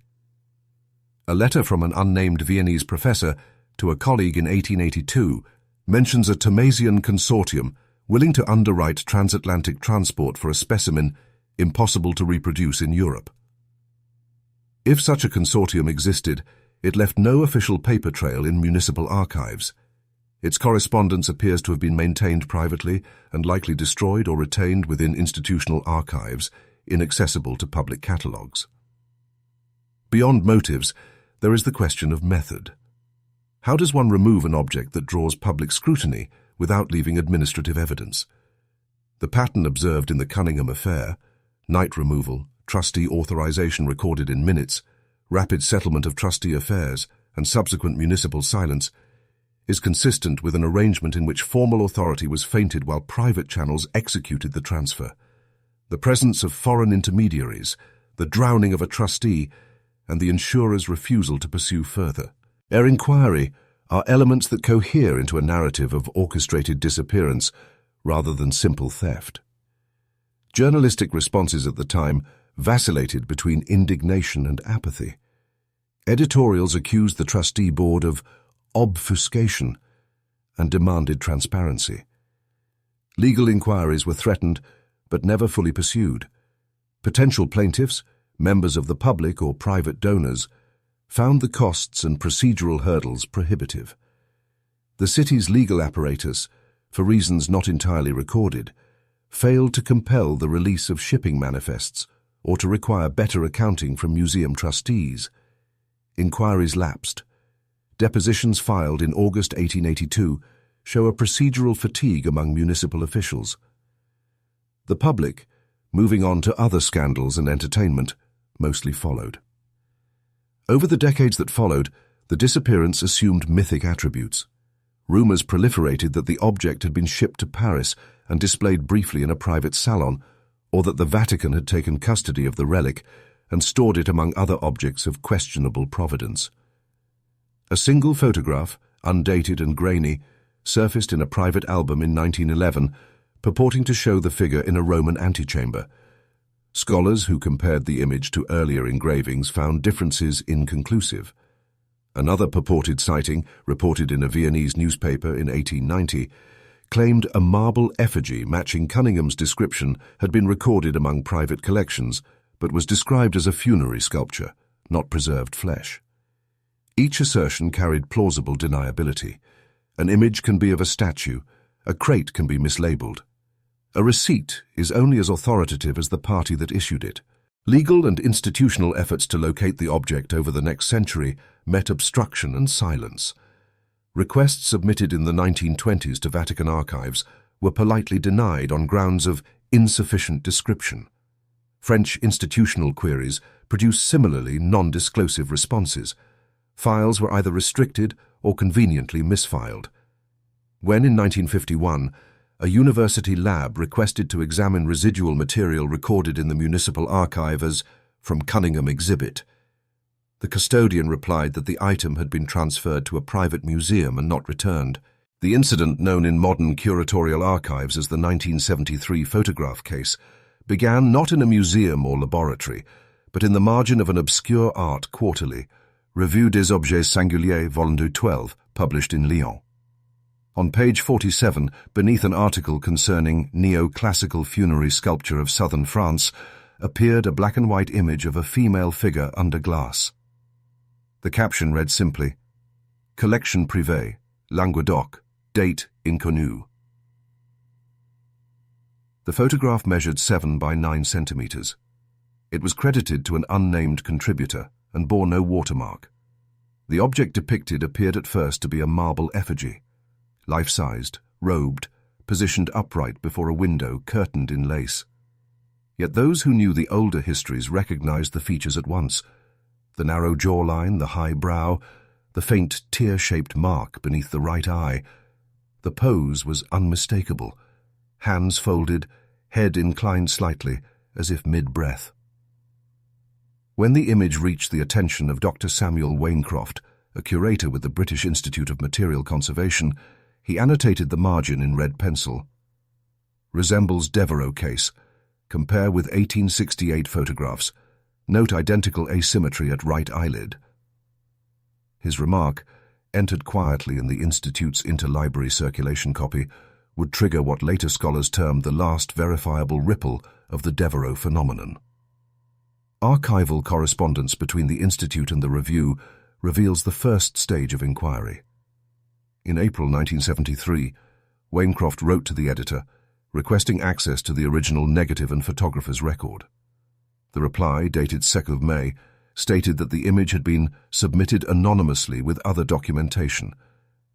A letter from an unnamed Viennese professor to a colleague in 1882 mentions a Thomasian consortium willing to underwrite transatlantic transport for a specimen impossible to reproduce in Europe. If such a consortium existed, it left no official paper trail in municipal archives. Its correspondence appears to have been maintained privately and likely destroyed or retained within institutional archives, inaccessible to public catalogues. Beyond motives, there is the question of method. How does one remove an object that draws public scrutiny without leaving administrative evidence? The pattern observed in the Cunningham affair, night removal, trustee authorization recorded in minutes, rapid settlement of trustee affairs, and subsequent municipal silence, is consistent with an arrangement in which formal authority was feinted while private channels executed the transfer. The presence of foreign intermediaries, the drowning of a trustee, and the insurer's refusal to pursue further. Their inquiry are elements that cohere into a narrative of orchestrated disappearance rather than simple theft. Journalistic responses at the time vacillated between indignation and apathy. Editorials accused the trustee board of obfuscation and demanded transparency. Legal inquiries were threatened but never fully pursued. Potential plaintiffs, members of the public or private donors, found the costs and procedural hurdles prohibitive. The city's legal apparatus, for reasons not entirely recorded, failed to compel the release of shipping manifests or to require better accounting from museum trustees. Inquiries lapsed. Depositions filed in August 1882 show a procedural fatigue among municipal officials. The public, moving on to other scandals and entertainment, mostly followed. Over the decades that followed, the disappearance assumed mythic attributes. Rumors proliferated that the object had been shipped to Paris and displayed briefly in a private salon, or that the Vatican had taken custody of the relic and stored it among other objects of questionable provenance. A single photograph, undated and grainy, surfaced in a private album in 1911, purporting to show the figure in a Roman antechamber. Scholars who compared the image to earlier engravings found differences inconclusive. Another purported sighting, reported in a Viennese newspaper in 1890, claimed a marble effigy matching Cunningham's description had been recorded among private collections, but was described as a funerary sculpture, not preserved flesh. Each assertion carried plausible deniability. An image can be of a statue, a crate can be mislabeled. A receipt is only as authoritative as the party that issued it. Legal and institutional efforts to locate the object over the next century met obstruction and silence. Requests submitted in the 1920s to Vatican archives were politely denied on grounds of insufficient description. French institutional queries produced similarly non-disclosive responses. Files were either restricted or conveniently misfiled. When, in 1951, a university lab requested to examine residual material recorded in the municipal archive as from Cunningham exhibit, the custodian replied that the item had been transferred to a private museum and not returned. The incident, known in modern curatorial archives as the 1973 photograph case, began not in a museum or laboratory, but in the margin of an obscure art quarterly, Revue des Objets Singuliers, Volume 12, published in Lyon. On page 47, beneath an article concerning neoclassical funerary sculpture of southern France, appeared a black-and-white image of a female figure under glass. The caption read simply, "Collection privée, Languedoc, date inconnue." The photograph measured 7 by 9 centimeters. It was credited to an unnamed contributor and bore no watermark. The object depicted appeared at first to be a marble effigy, life-sized, robed, positioned upright before a window curtained in lace. Yet those who knew the older histories recognized the features at once: the narrow jawline, the high brow, the faint tear-shaped mark beneath the right eye. The pose was unmistakable, hands folded, head inclined slightly, as if mid-breath. When the image reached the attention of Dr. Samuel Waincroft, a curator with the British Institute of Material Conservation, he annotated the margin in red pencil. "Resembles Devereaux case. Compare with 1868 photographs. Note identical asymmetry at right eyelid." His remark, entered quietly in the Institute's interlibrary circulation copy, would trigger what later scholars termed the last verifiable ripple of the Devereaux phenomenon. Archival correspondence between the Institute and the Review reveals the first stage of inquiry. In April 1973, Waincroft wrote to the editor, requesting access to the original negative and photographer's record. The reply, dated 2nd of May, stated that the image had been submitted anonymously with other documentation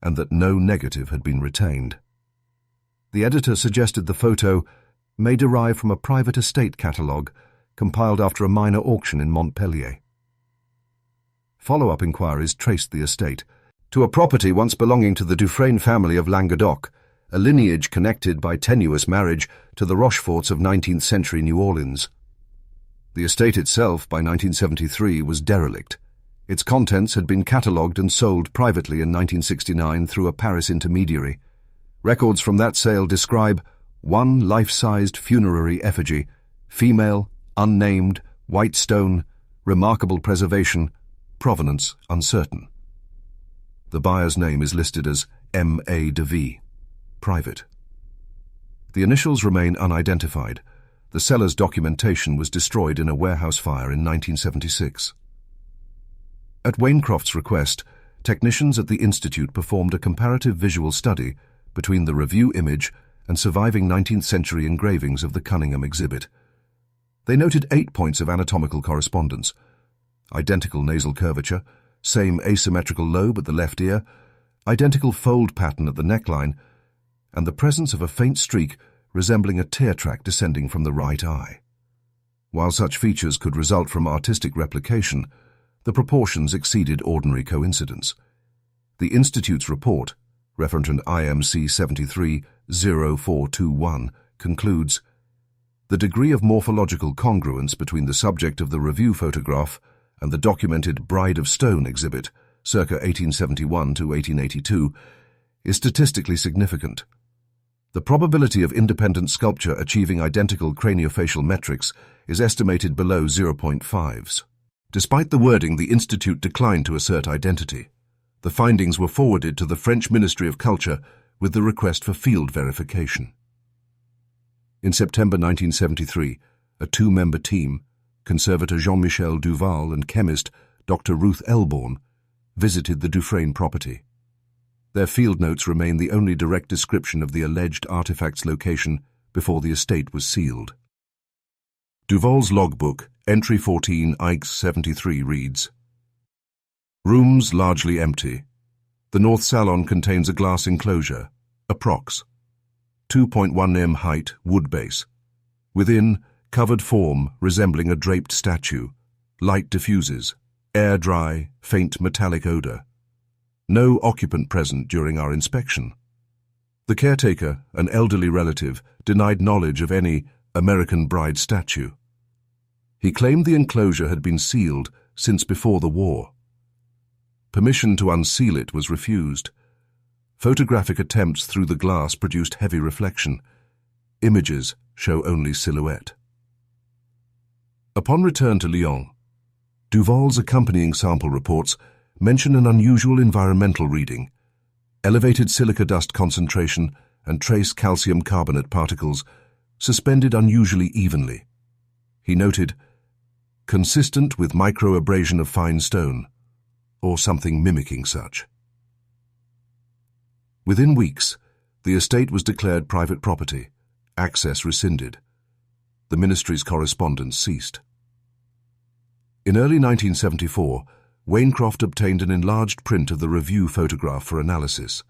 and that no negative had been retained. The editor suggested the photo may derive from a private estate catalogue compiled after a minor auction in Montpellier. Follow-up inquiries traced the estate to a property once belonging to the Dufresne family of Languedoc, a lineage connected by tenuous marriage to the Rocheforts of 19th-century New Orleans. The estate itself, by 1973, was derelict. Its contents had been catalogued and sold privately in 1969 through a Paris intermediary. Records from that sale describe one life-sized funerary effigy, female, unnamed, white stone, remarkable preservation, provenance uncertain. The buyer's name is listed as M.A. Devereaux, private. The initials remain unidentified. The seller's documentation was destroyed in a warehouse fire in 1976. At Waincroft's request, technicians at the Institute performed a comparative visual study between the Review image and surviving 19th-century engravings of the Cunningham exhibit. They noted 8 points of anatomical correspondence: identical nasal curvature, same asymmetrical lobe at the left ear, identical fold pattern at the neckline, and the presence of a faint streak resembling a tear track descending from the right eye. While such features could result from artistic replication, the proportions exceeded ordinary coincidence. The Institute's report, referent IMC 73-0421, concludes, "The degree of morphological congruence between the subject of the Review photograph and the documented Bride of Stone exhibit, circa 1871 to 1882, is statistically significant. The probability of independent sculpture achieving identical craniofacial metrics is estimated below 0.5s. Despite the wording, the Institute declined to assert identity. The findings were forwarded to the French Ministry of Culture with the request for field verification. In September 1973, a 2-member team, conservator Jean-Michel Duval and chemist Dr. Ruth Elborn, visited the Dufresne property. Their field notes remain the only direct description of the alleged artifact's location before the estate was sealed. Duval's logbook, entry 14 Ix 73, reads, "Rooms largely empty. The north salon contains a glass enclosure, approx. 2.1 m height wood base. Within, covered form resembling a draped statue. Light diffuses. Air dry, faint metallic odor. No occupant present during our inspection. The caretaker, an elderly relative, denied knowledge of any American Bride statue. He claimed the enclosure had been sealed since before the war. Permission to unseal it was refused. Photographic attempts through the glass produced heavy reflection. Images show only silhouette. Upon return to Lyon, Duval's accompanying sample reports mention an unusual environmental reading: elevated silica dust concentration and trace calcium carbonate particles suspended unusually evenly. He noted, consistent with microabrasion of fine stone, or something mimicking such. Within weeks, the estate was declared private property, access rescinded. The ministry's correspondence ceased. In early 1974, Wainecroft obtained an enlarged print of the review photograph for analysis.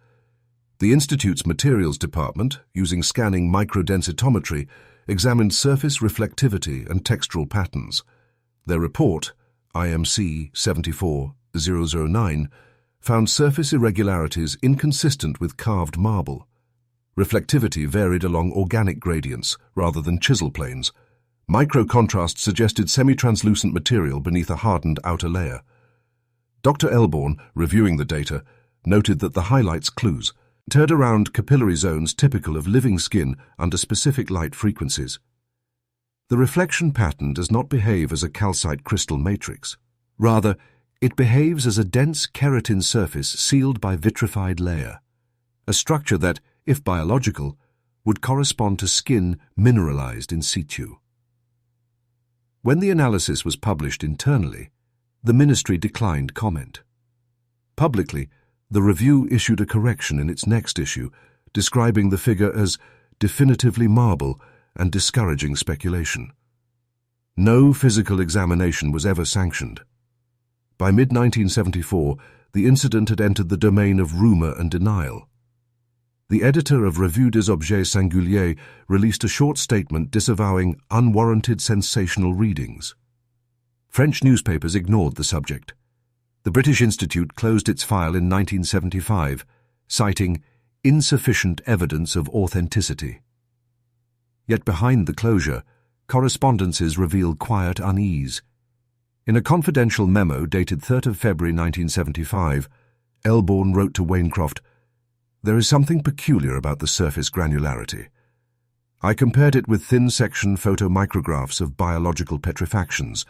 The Institute's materials department, using scanning microdensitometry, examined surface reflectivity and textural patterns. Their report, IMC 74009, found surface irregularities inconsistent with carved marble. Reflectivity varied along organic gradients rather than chisel planes. Micro-contrast suggested semi-translucent material beneath a hardened outer layer. Dr. Elborn, reviewing the data, noted that the highlights clues turned around capillary zones typical of living skin under specific light frequencies. The reflection pattern does not behave as a calcite crystal matrix. Rather, it behaves as a dense keratin surface sealed by vitrified layer, a structure that, if biological, would correspond to skin mineralized in situ. When the analysis was published internally, the ministry declined comment. Publicly, the review issued a correction in its next issue, describing the figure as definitively marble and discouraging speculation. No physical examination was ever sanctioned. By mid-1974, the incident had entered the domain of rumor and denial. The editor of Revue des Objets Singuliers released a short statement disavowing unwarranted sensational readings. French newspapers ignored the subject. The British Institute closed its file in 1975, citing insufficient evidence of authenticity. Yet behind the closure, correspondences reveal quiet unease. In a confidential memo dated 3rd of February 1975, Elborn wrote to Wainecroft, "There is something peculiar about the surface granularity. I compared it with thin-section photomicrographs of biological petrifactions,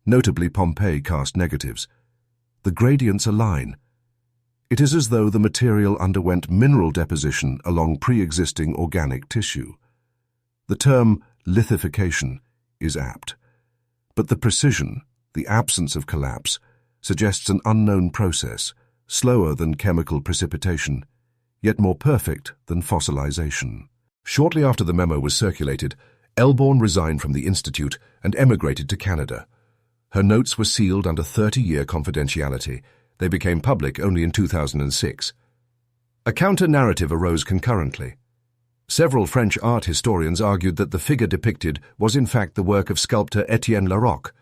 notably Pompeii cast negatives. The gradients align. It is as though the material underwent mineral deposition along pre-existing organic tissue. The term lithification is apt, but the precision, the absence of collapse, suggests an unknown process, slower than chemical precipitation, yet more perfect than fossilization." Shortly after the memo was circulated, Elborn resigned from the Institute and emigrated to Canada. Her notes were sealed under 30-year confidentiality. They became public only in 2006. A counter-narrative arose concurrently. Several French art historians argued that the figure depicted was in fact the work of sculptor Étienne Larocque,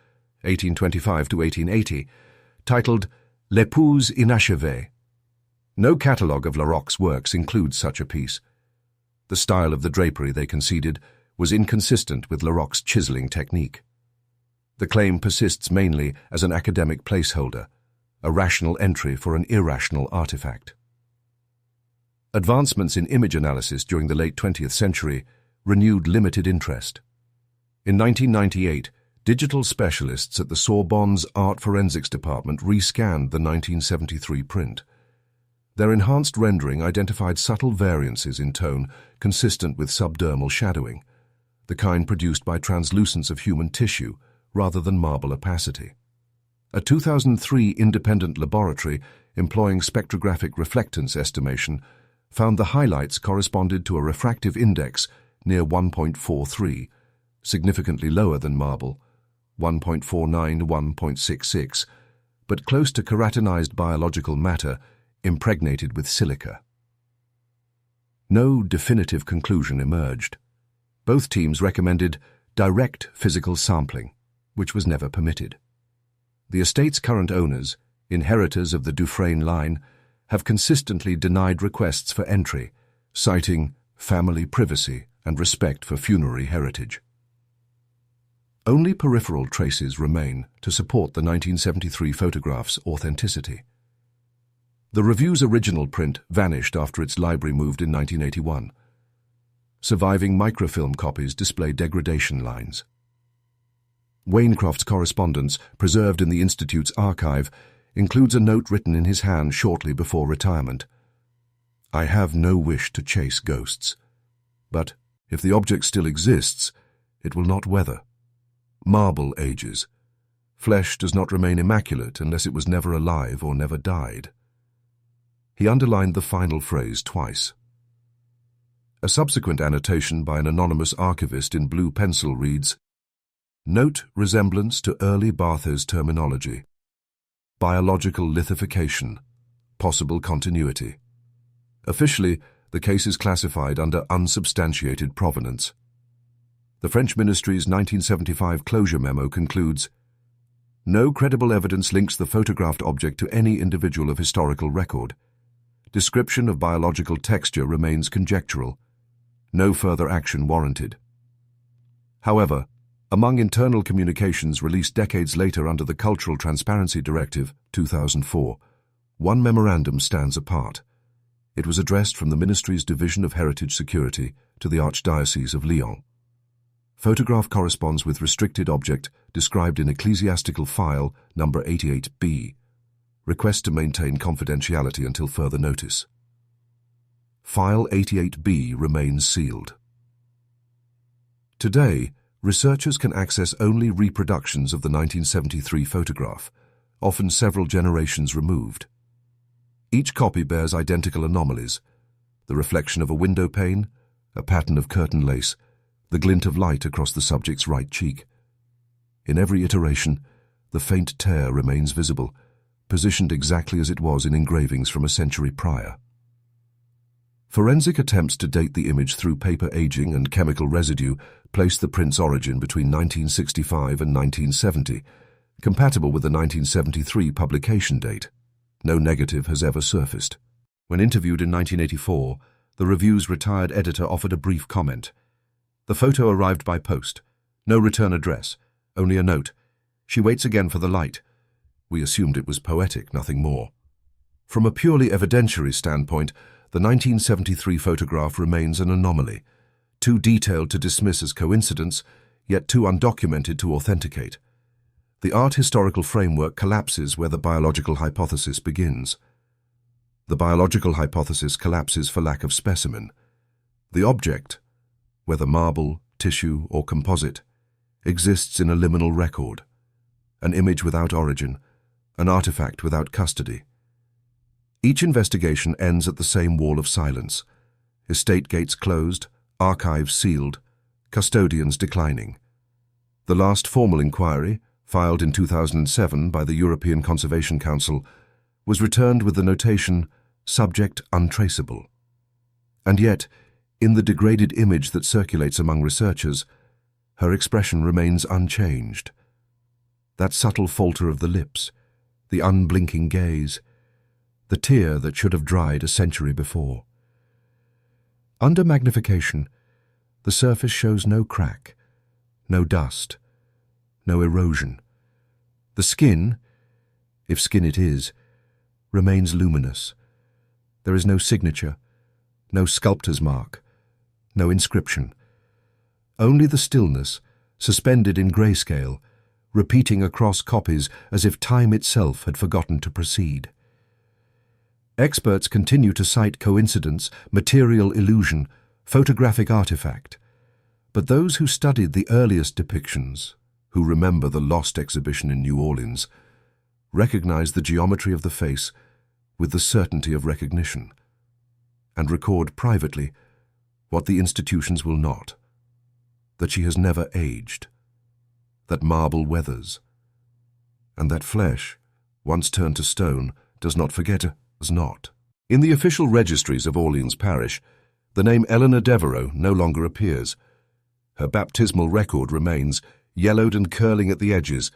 1825 to 1880, titled L'Épouse inachevée. No catalogue of Larocque's works includes such a piece. The style of the drapery, they conceded, was inconsistent with Larocque's chiseling technique. The claim persists mainly as an academic placeholder, a rational entry for an irrational artifact. Advancements in image analysis during the late 20th century renewed limited interest. In 1998, digital specialists at the Sorbonne's Art Forensics Department rescanned the 1973 print. Their enhanced rendering identified subtle variances in tone consistent with subdermal shadowing, the kind produced by translucence of human tissue rather than marble opacity. A 2003 independent laboratory employing spectrographic reflectance estimation found the highlights corresponded to a refractive index near 1.43, significantly lower than marble, 1.49 to 1.66, but close to keratinized biological matter impregnated with silica. No definitive conclusion emerged. Both teams recommended direct physical sampling, which was never permitted. The estate's current owners, inheritors of the Dufresne line, have consistently denied requests for entry, citing family privacy and respect for funerary heritage. Only peripheral traces remain to support the 1973 photograph's authenticity. The review's original print vanished after its library moved in 1981. Surviving microfilm copies display degradation lines. Wainecroft's correspondence, preserved in the Institute's archive, includes a note written in his hand shortly before retirement. "I have no wish to chase ghosts. But if the object still exists, it will not weather. Marble ages. Flesh does not remain immaculate unless it was never alive or never died." He underlined the final phrase twice. A subsequent annotation by an anonymous archivist in blue pencil reads, "Note resemblance to early Barthes terminology. Biological lithification. Possible continuity. Officially, the case is classified under unsubstantiated provenance." The French Ministry's 1975 closure memo concludes, "No credible evidence links the photographed object to any individual of historical record. Description of biological texture remains conjectural. No further action warranted." However, among internal communications released decades later under the Cultural Transparency Directive, 2004, one memorandum stands apart. It was addressed from the Ministry's Division of Heritage Security to the Archdiocese of Lyon. Photograph corresponds with restricted object described in Ecclesiastical File number 88B. Request to maintain confidentiality until further notice. File 88B remains sealed. Today, researchers can access only reproductions of the 1973 photograph, often several generations removed. Each copy bears identical anomalies: the reflection of a window pane, a pattern of curtain lace, the glint of light across the subject's right cheek. In every iteration, the faint tear remains visible, positioned exactly as it was in engravings from a century prior. Forensic attempts to date the image through paper aging and chemical residue place the print's origin between 1965 and 1970, compatible with the 1973 publication date. No negative has ever surfaced. When interviewed in 1984, the review's retired editor offered a brief comment. "The photo arrived by post. No return address. Only a note. She waits again for the light. We assumed it was poetic, nothing more." From a purely evidentiary standpoint, the 1973 photograph remains an anomaly, too detailed to dismiss as coincidence, yet too undocumented to authenticate. The art historical framework collapses where the biological hypothesis begins. The biological hypothesis collapses for lack of specimen. The object, whether marble, tissue, or composite, exists in a liminal record, an image without origin, an artifact without custody. Each investigation ends at the same wall of silence: estate gates closed, archives sealed, custodians declining. The last formal inquiry, filed in 2007 by the European Conservation Council, was returned with the notation, "Subject untraceable." And yet, in the degraded image that circulates among researchers, her expression remains unchanged. That subtle falter of the lips, the unblinking gaze, the tear that should have dried a century before. Under magnification, the surface shows no crack, no dust, no erosion. The skin, if skin it is, remains luminous. There is no signature, no sculptor's mark, no inscription. Only the stillness, suspended in grayscale, repeating across copies as if time itself had forgotten to proceed. Experts continue to cite coincidence, material illusion, photographic artifact. But those who studied the earliest depictions, who remember the lost exhibition in New Orleans, recognize the geometry of the face with the certainty of recognition, and record privately what the institutions will not: that she has never aged, that marble weathers, and that flesh, once turned to stone, does not forget, does not. In the official registries of Orleans Parish, The name Eleanor Devereaux no longer appears. Her baptismal record remains, yellowed and curling at the edges,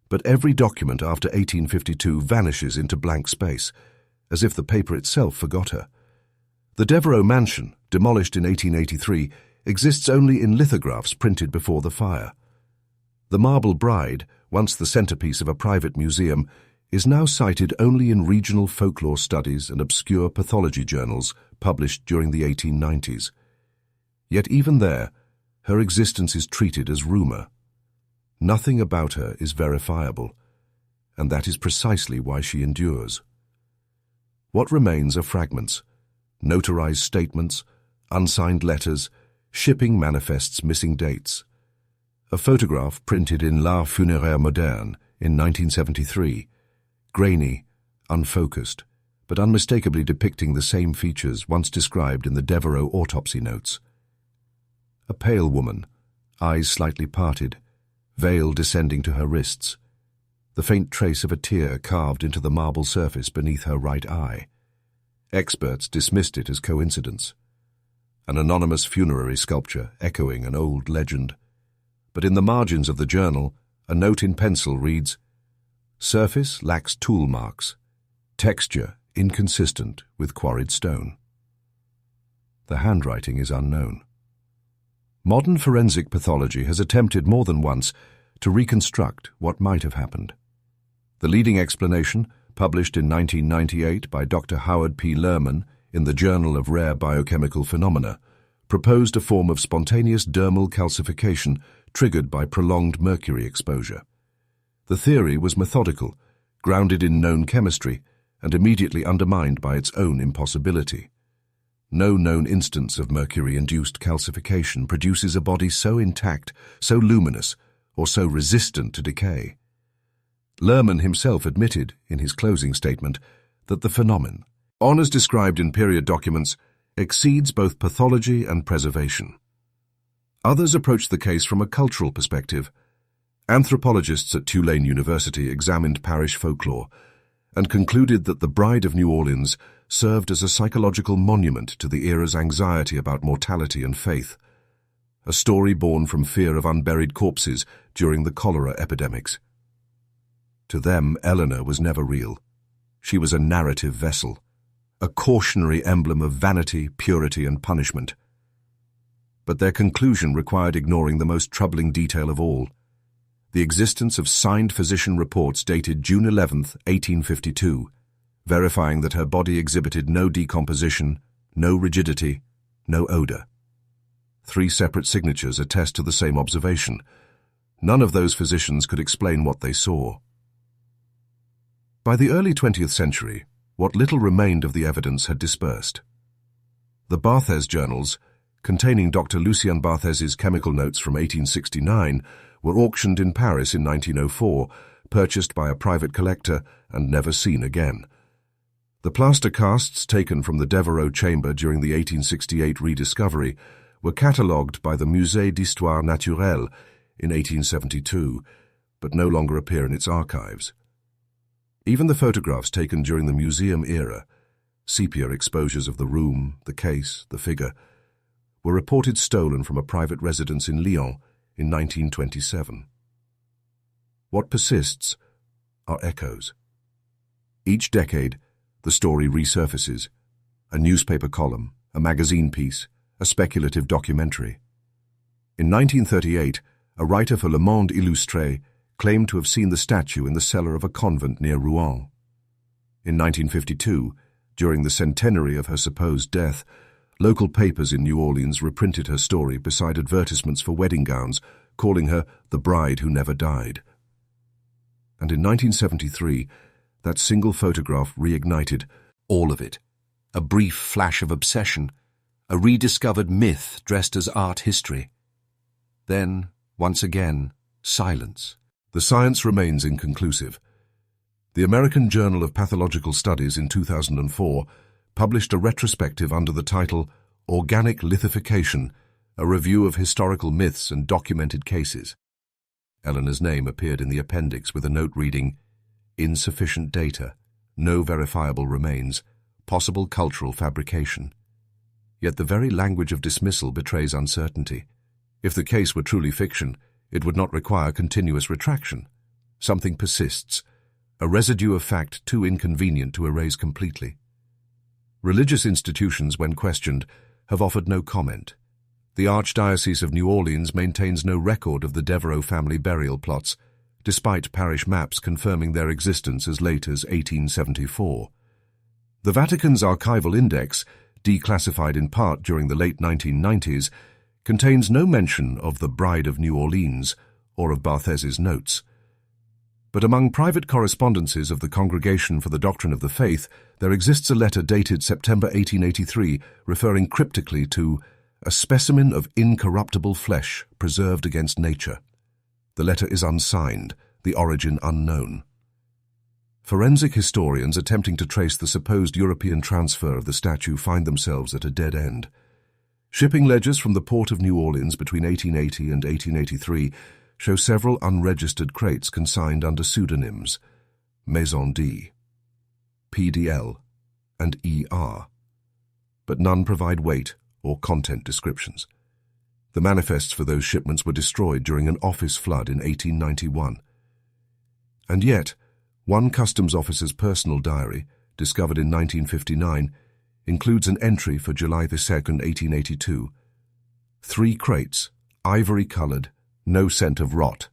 but every document after 1852 vanishes into blank space, as if the paper itself forgot her. The Devereaux mansion, demolished in 1883, exists only in lithographs printed before the fire. The marble bride, once the centerpiece of a private museum, is now cited only in regional folklore studies and obscure pathology journals published during the 1890s. Yet even there, her existence is treated as rumor. Nothing about her is verifiable, and that is precisely why she endures. What remains are fragments, notarized statements, unsigned letters, shipping manifests missing dates. A photograph printed in L'Art funéraire moderne in 1973, grainy, unfocused, but unmistakably depicting the same features once described in the Devereaux autopsy notes. A pale woman, eyes slightly parted, veil descending to her wrists, the faint trace of a tear carved into the marble surface beneath her right eye. Experts dismissed it as coincidence. An anonymous funerary sculpture echoing an old legend. But in the margins of the journal, a note in pencil reads, "Surface lacks tool marks. Texture inconsistent with quarried stone." The handwriting is unknown. Modern forensic pathology has attempted more than once to reconstruct what might have happened. The leading explanation, published in 1998 by Dr. Howard P. Lerman in the Journal of Rare Biochemical Phenomena, proposed a form of spontaneous dermal calcification triggered by prolonged mercury exposure. The theory was methodical, grounded in known chemistry, and immediately undermined by its own impossibility. No known instance of mercury-induced calcification produces a body so intact, so luminous, or so resistant to decay. Lerman himself admitted, in his closing statement, that the phenomenon, as described in period documents, exceeds both pathology and preservation. Others approached the case from a cultural perspective. Anthropologists at Tulane University examined parish folklore and concluded that the Bride of New Orleans served as a psychological monument to the era's anxiety about mortality and faith, a story born from fear of unburied corpses during the cholera epidemics. To them, Eleanor was never real. She was a narrative vessel, a cautionary emblem of vanity, purity, and punishment. But their conclusion required ignoring the most troubling detail of all, the existence of signed physician reports dated June 11, 1852, verifying that her body exhibited no decomposition, no rigidity, no odor. 3 separate signatures attest to the same observation. None of those physicians could explain what they saw. By the early 20th century, what little remained of the evidence had dispersed. The Barthez journals, containing Dr. Lucien Barthez's chemical notes from 1869, were auctioned in Paris in 1904, purchased by a private collector and never seen again. The plaster casts taken from the Devereaux chamber during the 1868 rediscovery were catalogued by the Musée d'Histoire Naturelle in 1872, but no longer appear in its archives. Even the photographs taken during the museum era, sepia exposures of the room, the case, the figure, were reported stolen from a private residence in Lyon in 1927. What persists are echoes. Each decade, the story resurfaces, a newspaper column, a magazine piece, a speculative documentary. In 1938, a writer for Le Monde Illustré claimed to have seen the statue in the cellar of a convent near Rouen. In 1952, during the centenary of her supposed death, local papers in New Orleans reprinted her story beside advertisements for wedding gowns, calling her the bride who never died. And in 1973, that single photograph reignited all of it, a brief flash of obsession, a rediscovered myth dressed as art history. Then, once again, silence. The science remains inconclusive. The American Journal of Pathological Studies in 2004 published a retrospective under the title Organic Lithification, a review of historical myths and documented cases. Eleanor's name appeared in the appendix with a note reading, "Insufficient data, no verifiable remains, possible cultural fabrication." Yet the very language of dismissal betrays uncertainty. If the case were truly fiction, it would not require continuous retraction. Something persists, a residue of fact too inconvenient to erase completely. Religious institutions, when questioned, have offered no comment. The Archdiocese of New Orleans maintains no record of the Devereaux family burial plots, despite parish maps confirming their existence as late as 1874. The Vatican's archival index, declassified in part during the late 1990s, contains no mention of the Bride of New Orleans or of Barthés's notes. But among private correspondences of the Congregation for the Doctrine of the Faith, there exists a letter dated September 1883 referring cryptically to a specimen of incorruptible flesh preserved against nature. The letter is unsigned, the origin unknown. Forensic historians attempting to trace the supposed European transfer of the statue find themselves at a dead end. Shipping ledgers from the port of New Orleans between 1880 and 1883 show several unregistered crates consigned under pseudonyms Maison D, PDL, and ER, but none provide weight or content descriptions. The manifests for those shipments were destroyed during an office flood in 1891. And yet, one customs officer's personal diary, discovered in 1959, includes an entry for July 2, 1882. 3 crates, ivory-colored, no scent of rot.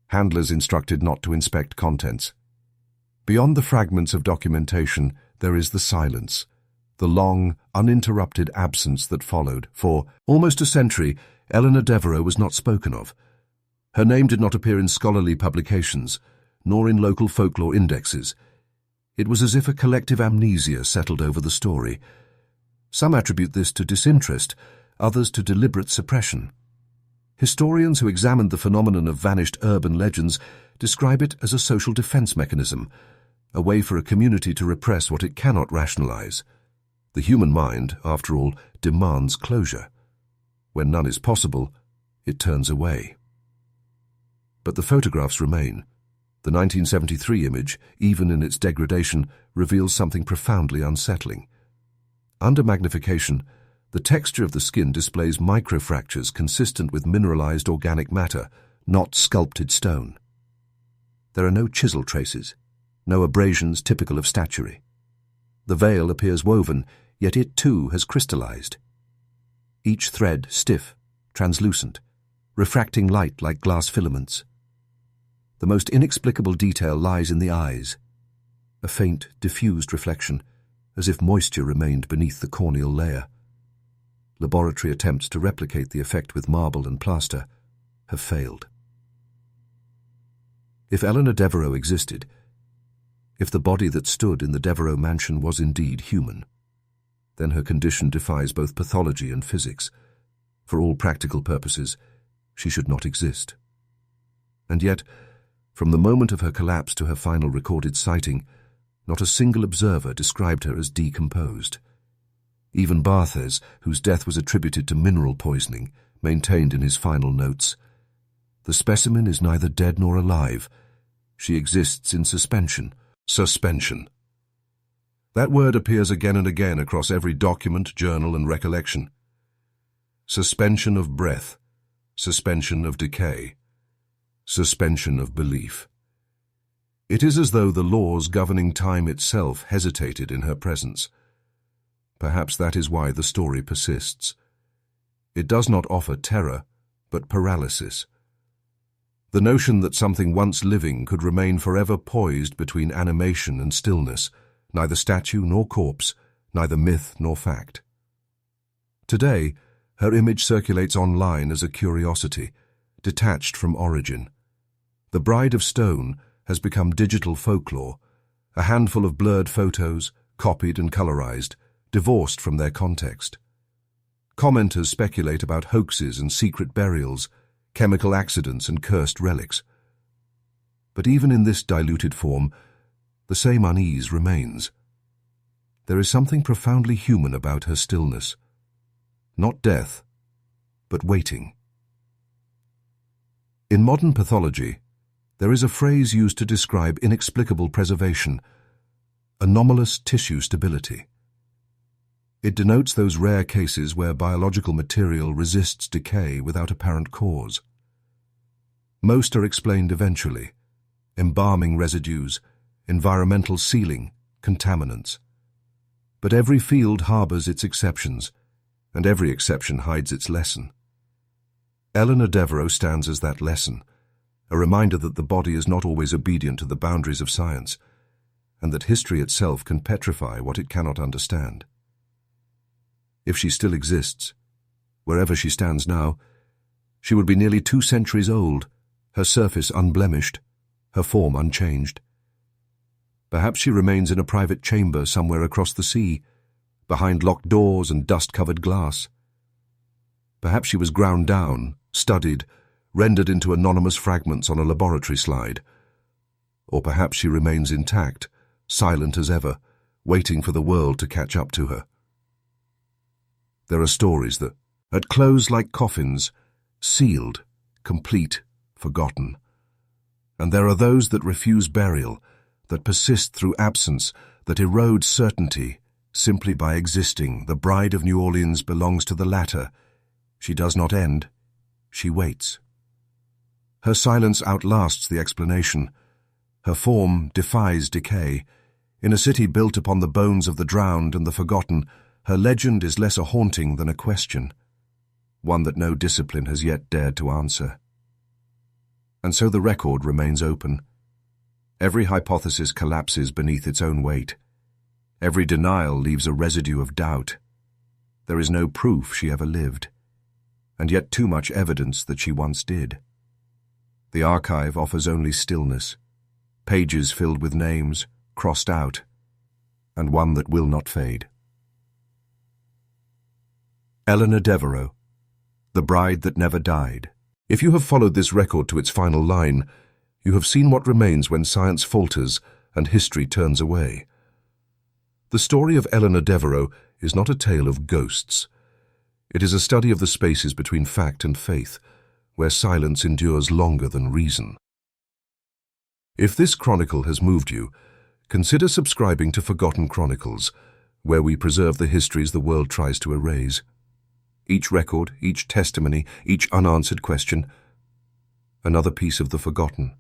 Handlers instructed not to inspect contents. Beyond the fragments of documentation, there is the silence, the long, uninterrupted absence that followed. For almost a century, Eleanor Devereaux was not spoken of. Her name did not appear in scholarly publications, nor in local folklore indexes. It was as if a collective amnesia settled over the story. Some attribute this to disinterest, others to deliberate suppression. Historians who examined the phenomenon of vanished urban legends describe it as a social defense mechanism, a way for a community to repress what it cannot rationalize. The human mind, after all, demands closure. When none is possible, it turns away. But the photographs remain. The 1973 image, even in its degradation, reveals something profoundly unsettling. Under magnification, the texture of the skin displays microfractures consistent with mineralized organic matter, not sculpted stone. There are no chisel traces, no abrasions typical of statuary. The veil appears woven, yet it too has crystallized. Each thread stiff, translucent, refracting light like glass filaments. The most inexplicable detail lies in the eyes, a faint, diffused reflection, as if moisture remained beneath the corneal layer. Laboratory attempts to replicate the effect with marble and plaster have failed. If Eleanor Devereaux existed, if the body that stood in the Devereaux mansion was indeed human, then her condition defies both pathology and physics. For all practical purposes, she should not exist. And yet, from the moment of her collapse to her final recorded sighting, not a single observer described her as decomposed. Even Barthés, whose death was attributed to mineral poisoning, maintained in his final notes, "The specimen is neither dead nor alive. She exists in suspension." Suspension. That word appears again and again across every document, journal, and recollection. Suspension of breath, suspension of decay, suspension of belief. It is as though the laws governing time itself hesitated in her presence. Perhaps that is why the story persists. It does not offer terror, but paralysis. The notion that something once living could remain forever poised between animation and stillness, neither statue nor corpse, neither myth nor fact. Today, her image circulates online as a curiosity, detached from origin. The Bride of Stone has become digital folklore, a handful of blurred photos, copied and colorized, divorced from their context. Commenters speculate about hoaxes and secret burials, chemical accidents and cursed relics. But even in this diluted form, the same unease remains. There is something profoundly human about her stillness. Not death, but waiting. In modern pathology, there is a phrase used to describe inexplicable preservation: anomalous tissue stability. It denotes those rare cases where biological material resists decay without apparent cause. Most are explained eventually: embalming residues, environmental sealing, contaminants. But every field harbors its exceptions, and every exception hides its lesson. Eleanor Devereaux stands as that lesson, a reminder that the body is not always obedient to the boundaries of science, and that history itself can petrify what it cannot understand. If she still exists, wherever she stands now, she would be nearly 2 centuries old, her surface unblemished, her form unchanged. Perhaps she remains in a private chamber somewhere across the sea, behind locked doors and dust-covered glass. Perhaps she was ground down, studied, rendered into anonymous fragments on a laboratory slide. Or perhaps she remains intact, silent as ever, waiting for the world to catch up to her. There are stories that, at close like coffins, sealed, complete, forgotten. And there are those that refuse burial, that persist through absence, that erode certainty simply by existing. The Bride of New Orleans belongs to the latter. She does not end, she waits. Her silence outlasts the explanation. Her form defies decay. In a city built upon the bones of the drowned and the forgotten, her legend is less a haunting than a question, one that no discipline has yet dared to answer. And so the record remains open. Every hypothesis collapses beneath its own weight. Every denial leaves a residue of doubt. There is no proof she ever lived, and yet too much evidence that she once did. The archive offers only stillness, pages filled with names, crossed out, and one that will not fade. Eleanor Devereaux, The Bride That Never Died. If you have followed this record to its final line, you have seen what remains when science falters and history turns away. The story of Eleanor Devereaux is not a tale of ghosts. It is a study of the spaces between fact and faith, where silence endures longer than reason. If this chronicle has moved you, consider subscribing to Forgotten Chronicles, where we preserve the histories the world tries to erase. Each record, each testimony, each unanswered question, another piece of the forgotten.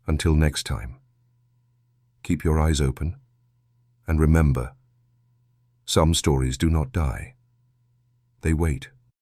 Until next time, keep your eyes open, and remember, some stories do not die. They wait.